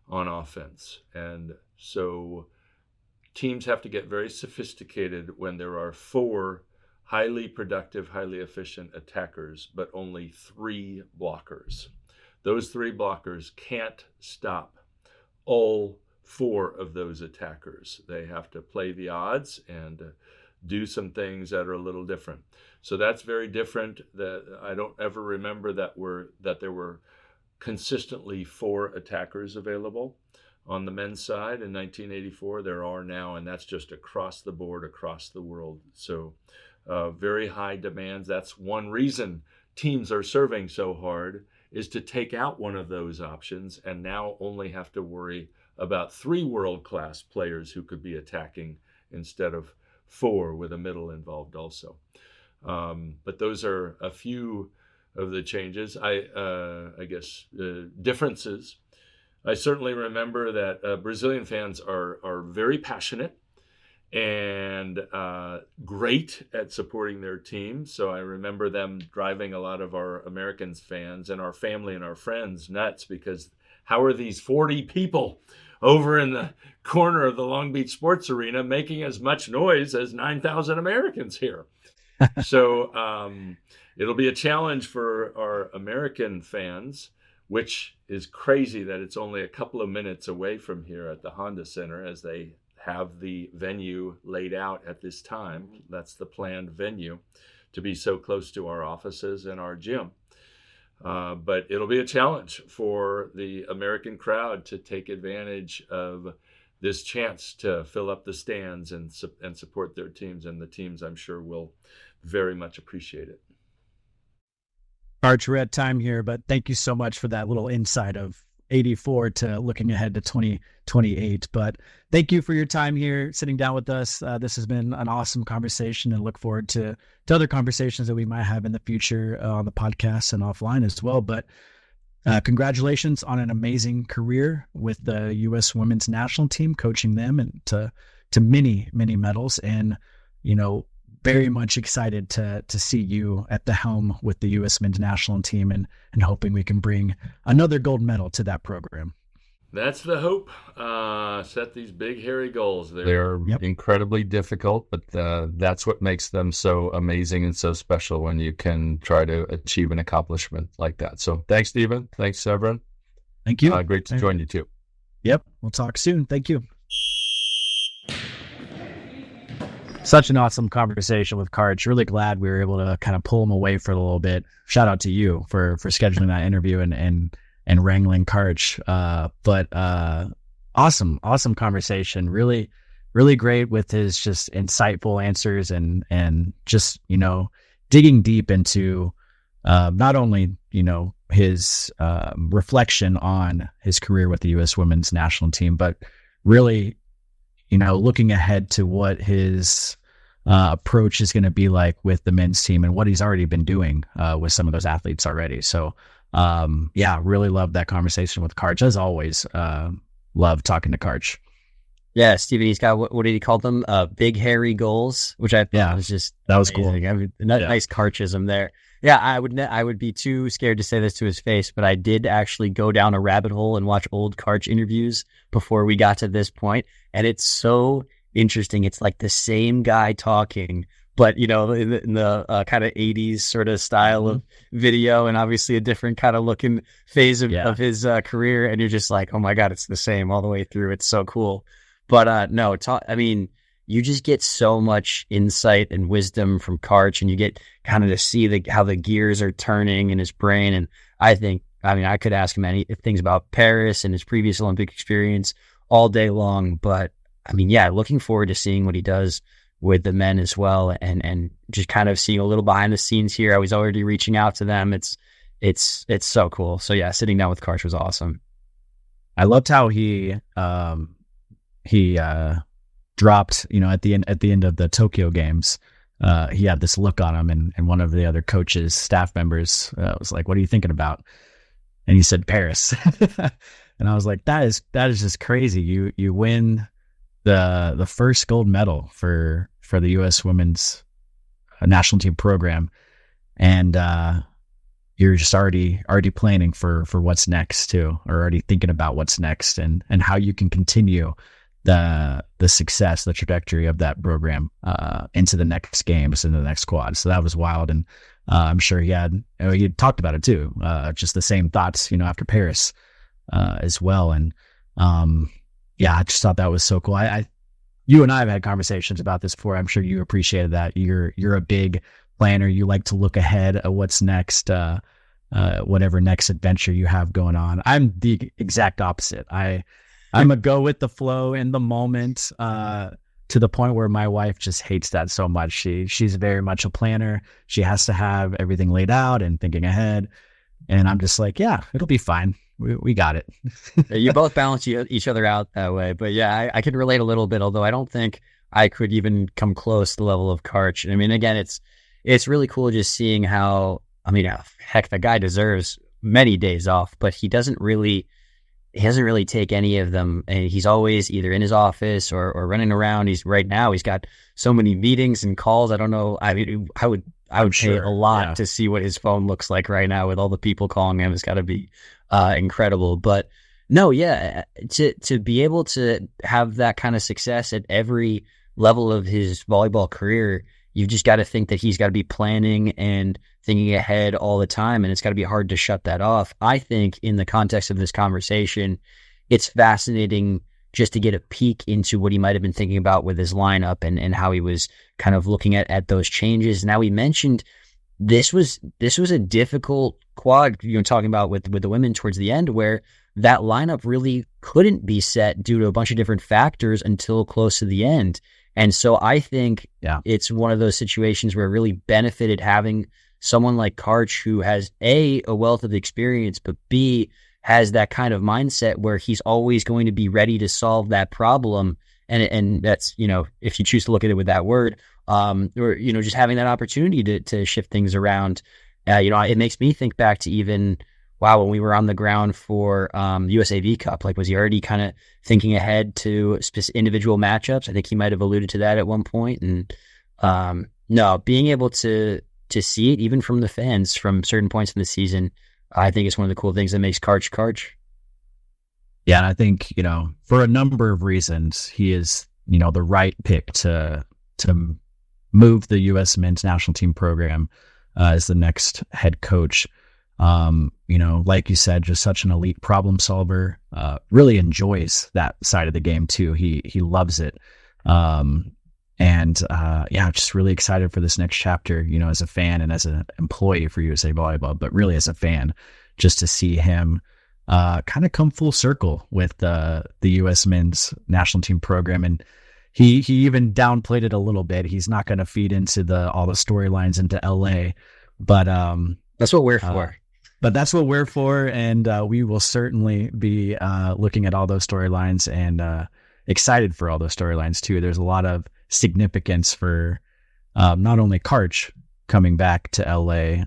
[SPEAKER 3] on offense. And so teams have to get very sophisticated when there are 4 highly productive, highly efficient attackers, but only 3 blockers. Those 3 blockers can't stop all 4 of those attackers. They have to play the odds and do some things that are a little different. So that's very different. That I don't ever remember that there were consistently 4 attackers available on the men's side in 1984. There are now, and that's just across the board, across the world. So very high demands. That's one reason teams are serving so hard, is to take out one of those options and now only have to worry about 3 world-class players who could be attacking instead of 4 with a middle involved also. But those are a few of the changes. I guess differences. I certainly remember that Brazilian fans are very passionate and great at supporting their team. So I remember them driving a lot of our Americans fans and our family and our friends nuts because how are these 40 people over in the corner of the Long Beach Sports Arena making as much noise as 9,000 Americans here? So it'll be a challenge for our American fans, which is crazy that it's only a couple of minutes away from here at the Honda Center, as they have the venue laid out at this time. That's the planned venue, to be so close to our offices and our gym. But it'll be a challenge for the American crowd to take advantage of this chance to fill up the stands and support their teams. And the teams, I'm sure, will very much appreciate it.
[SPEAKER 1] Karch, we're at time here, but thank you so much for that little insight of 84 to looking ahead to 2028. But thank you for your time here, sitting down with us. This has been an awesome conversation, and look forward to other conversations that we might have in the future on the podcast and offline as well. But congratulations on an amazing career with the U.S. women's national team, coaching them and to many, many medals. And, very much excited to see you at the helm with the U.S. men's national team and hoping we can bring another gold medal to that program.
[SPEAKER 3] That's the hope. Set these big, hairy goals.
[SPEAKER 5] They're incredibly difficult, but that's what makes them so amazing and so special, when you can try to achieve an accomplishment like that. So thanks, Stephen. Thanks, everyone.
[SPEAKER 1] Thank you.
[SPEAKER 5] Great to join you too.
[SPEAKER 1] Yep. We'll talk soon. Thank you. Such an awesome conversation with Karch. Really glad we were able to kind of pull him away for a little bit. Shout out to you for scheduling that interview and wrangling Karch. But awesome conversation. Really, really great with his just insightful answers and just, digging deep into not only, his reflection on his career with the U.S. women's national team, but really, looking ahead to what his approach is going to be like with the men's team and what he's already been doing with some of those athletes already. So, really love that conversation with Karch. As always, love talking to Karch.
[SPEAKER 2] Yeah, Stephen, he's got, what did he call them? Big hairy goals, which I thought was just
[SPEAKER 1] that was
[SPEAKER 2] amazing.
[SPEAKER 1] cool.
[SPEAKER 2] I mean, nice Karchism there. Yeah, I would be too scared to say this to his face, but I did actually go down a rabbit hole and watch old Karch interviews before we got to this point, and it's so interesting. It's like the same guy talking, but in the kind of 80s sort of style of video, and obviously a different kind of looking phase of his career, and you're just like, oh my God, it's the same all the way through. It's so cool. But you just get so much insight and wisdom from Karch, and you get kind of to see how the gears are turning in his brain. And I could ask him any things about Paris and his previous Olympic experience all day long. But looking forward to seeing what he does with the men as well, and just kind of seeing a little behind the scenes here. I was already reaching out to them. It's so cool. So yeah, sitting down with Karch was awesome.
[SPEAKER 1] I loved how he dropped, at the end of the Tokyo Games, he had this look on him, and one of the other coaches, staff members, was like, "What are you thinking about?" And he said, "Paris." And I was like, that is just crazy. You win the first gold medal for the U.S. women's national team program, and you're just already planning for what's next too, or already thinking about what's next and how you can continue the success, the trajectory of that program into the next games, into the next quad. So that was wild. And I'm sure he talked about it too, just the same thoughts, after Paris as well. And I just thought that was so cool. You and I have had conversations about this before. I'm sure you appreciated that. You're a big planner. You like to look ahead at what's next, whatever next adventure you have going on. I'm the exact opposite. I'm a go with the flow in the moment, to the point where my wife just hates that so much. She's very much a planner. She has to have everything laid out and thinking ahead. And I'm just like, yeah, it'll be fine. We got it.
[SPEAKER 2] You both balance each other out that way. But yeah, I can relate a little bit, although I don't think I could even come close to the level of Karch. Again, it's really cool just seeing how, heck, the guy deserves many days off, but he doesn't really take any of them. And he's always either in his office or running around. He's got so many meetings and calls. I don't know. I would pay a lot to see what his phone looks like right now with all the people calling him. It's got to be incredible. But No, yeah, to be able to have that kind of success at every level of his volleyball career, you've just got to think that he's got to be planning and thinking ahead all the time, and it's got to be hard to shut that off. I think in the context of this conversation, it's fascinating just to get a peek into what he might have been thinking about with his lineup and how he was kind of looking at those changes. Now, he mentioned this was a difficult quad, talking about with the women towards the end, where that lineup really couldn't be set due to a bunch of different factors until close to the end. And so I think it's one of those situations where it really benefited having someone like Karch, who has a wealth of experience, but B, has that kind of mindset where he's always going to be ready to solve that problem. And that's, if you choose to look at it with that word, or, just having that opportunity to shift things around. It makes me think back to even, when we were on the ground for USAV Cup, was he already kind of thinking ahead to individual matchups? I think he might have alluded to that at one point. And no, being able to see it even from the fans from certain points in the season, I think it's one of the cool things that makes Karch.
[SPEAKER 1] Yeah, and I think, for a number of reasons, he is, the right pick to move the U.S. men's national team program as the next head coach. Like you said, just such an elite problem solver, really enjoys that side of the game too. He loves it. Just really excited for this next chapter, as a fan and as an employee for USA Volleyball, but really as a fan, just to see him kind of come full circle with the U.S. men's national team program. And he even downplayed it a little bit. He's not going to feed into all the storylines into LA, but
[SPEAKER 2] that's what we're for.
[SPEAKER 1] But that's what we're for, and we will certainly be looking at all those storylines and excited for all those storylines too. There's a lot of significance for not only Karch coming back to LA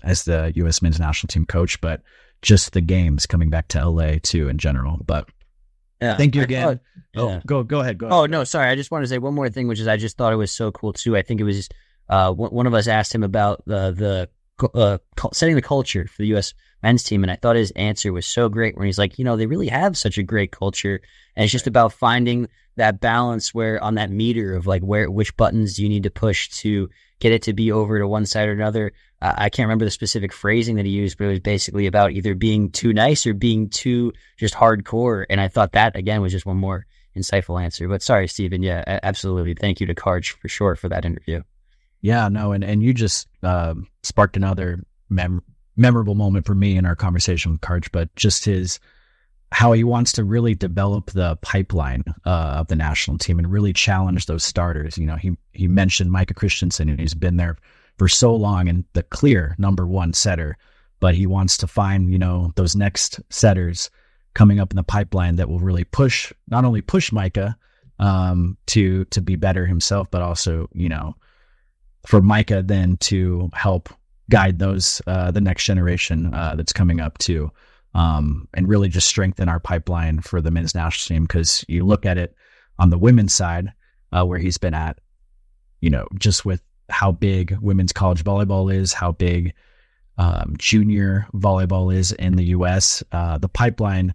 [SPEAKER 1] as the U.S. men's national team coach, but just the games coming back to LA too in general. But thank you again. Go ahead.
[SPEAKER 2] Oh, no, sorry. I just wanted to say one more thing, which is I just thought it was so cool too. I think it was one of us asked him about the setting the culture for the U.S. men's team, and I thought his answer was so great when he's like, they really have such a great culture, and it's just about finding that balance where on that meter of which buttons do you need to push to get it to be over to one side or another. I can't remember the specific phrasing that he used, but it was basically about either being too nice or being too just hardcore, and I thought that again was just one more insightful answer. But sorry, Stephen. Yeah, absolutely. Thank you to Karch for sure for that interview.
[SPEAKER 1] Yeah, no, and you just sparked another memorable moment for me in our conversation with Karch, but just how he wants to really develop the pipeline of the national team and really challenge those starters. He mentioned Micah Christensen, and he's been there for so long and the clear number one setter, but he wants to find, those next setters coming up in the pipeline that will really not only push Micah to be better himself, but also, for Micah then to help guide those the next generation that's coming up too, and really just strengthen our pipeline for the men's national team. Because you look at it on the women's side, where he's been at, just with how big women's college volleyball is, how big junior volleyball is in the U.S., the pipeline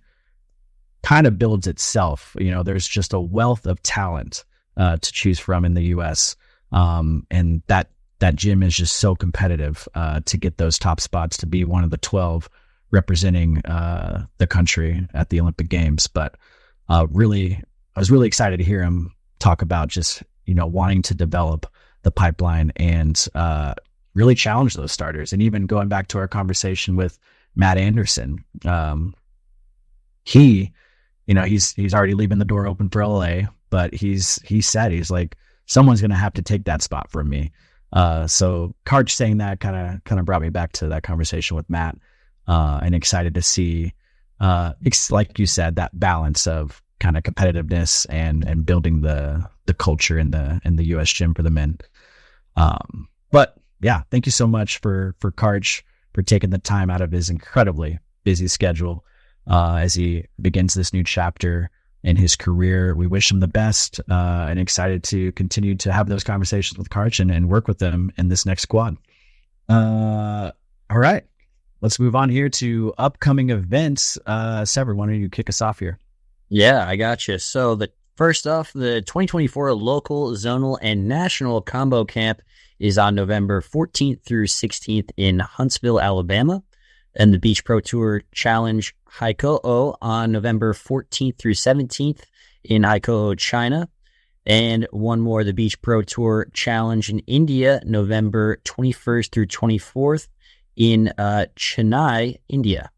[SPEAKER 1] kind of builds itself. There's just a wealth of talent to choose from in the U.S., and that gym is just so competitive to get those top spots to be one of the 12 representing the country at the Olympic Games. But I was really excited to hear him talk about just, wanting to develop the pipeline and really challenge those starters. And even going back to our conversation with Matt Anderson, he's already leaving the door open for LA, but he said, he's like, someone's going to have to take that spot from me. So Karch saying that kind of brought me back to that conversation with Matt, and excited to see, like you said, that balance of kind of competitiveness and building the culture in the U.S. gym for the men. But yeah, thank you so much for Karch for taking the time out of his incredibly busy schedule as he begins this new chapter in his career. We wish him the best, and excited to continue to have those conversations with Karch and work with them in this next squad. All right, let's move on here to upcoming events. Sever, why don't you kick us off here?
[SPEAKER 2] Yeah, I got you. So first off, the 2024 local, zonal, and national combo camp is on November 14th through 16th in Huntsville, Alabama. And the Beach Pro Tour Challenge Haikou on November 14th through 17th in Haikou, China. And one more, the Beach Pro Tour Challenge in India, November 21st through 24th in Chennai, India.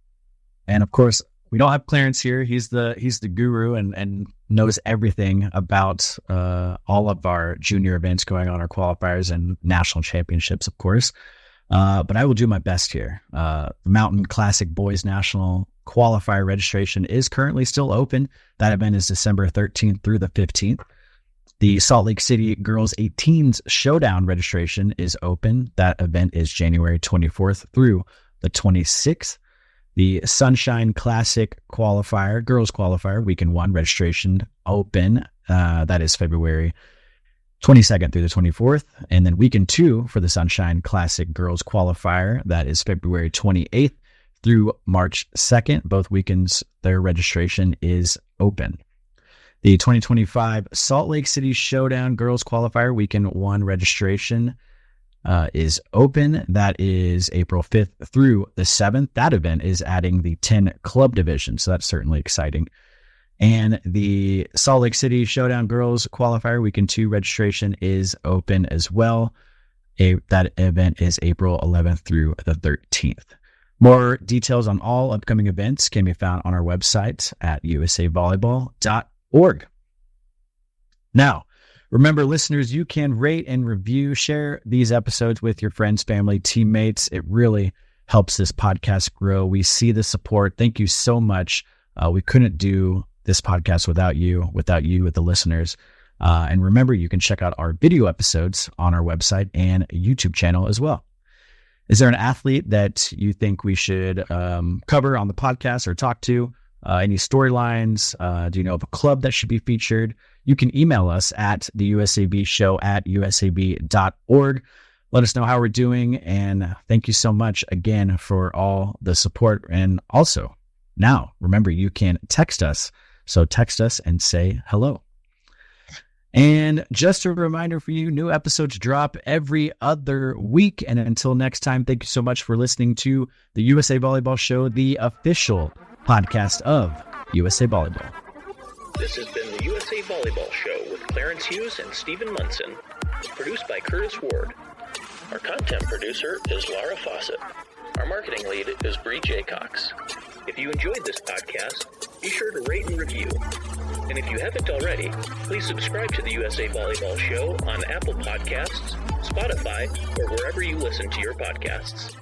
[SPEAKER 1] And of course, we don't have Clarence here. He's the guru and knows everything about all of our junior events going on, our qualifiers and national championships, of course. But I will do my best here. The Mountain Classic Boys National Qualifier registration is currently still open. That event is December 13th through the 15th. The Salt Lake City Girls 18s Showdown registration is open. That event is January 24th through the 26th. The Sunshine Classic Qualifier, Girls Qualifier, Weekend 1 registration open. That is February 22nd through the 24th. And then Weekend 2 for the Sunshine Classic Girls Qualifier, that is February 28th through March 2nd. Both weekends, their registration is open. The 2025 Salt Lake City Showdown Girls Qualifier Weekend 1 registration is open. That is April 5th through the 7th. That event is adding the 10 club division, so that's certainly exciting. And the Salt Lake City Showdown Girls Qualifier Weekend 2 registration is open as well. That event is April 11th through the 13th. More details on all upcoming events can be found on our website at usavolleyball.org. Now, remember, listeners, you can rate and review, share these episodes with your friends, family, teammates. It really helps this podcast grow. We see the support. Thank you so much. We couldn't do this podcast without you, with the listeners. And remember, you can check out our video episodes on our website and YouTube channel as well. Is there an athlete that you think we should cover on the podcast or talk to? Any storylines? Do you know of a club that should be featured? You can email us at the USAB show at usab.org. Let us know how we're doing. And thank you so much again for all the support. And also, now, remember, you can text us. So text us and say hello. And just a reminder for you, new episodes drop every other week. And until next time, thank you so much for listening to the USA Volleyball Show, the official podcast of USA Volleyball.
[SPEAKER 6] This has been the USA Volleyball Show with Clarence Hughes and Stephen Munson. Produced by Curtis Ward. Our content producer is Laura Fawcett. Our marketing lead is Bree Jaycox. If you enjoyed this podcast, be sure to rate and review. And if you haven't already, please subscribe to the USA Volleyball Show on Apple Podcasts, Spotify, or wherever you listen to your podcasts.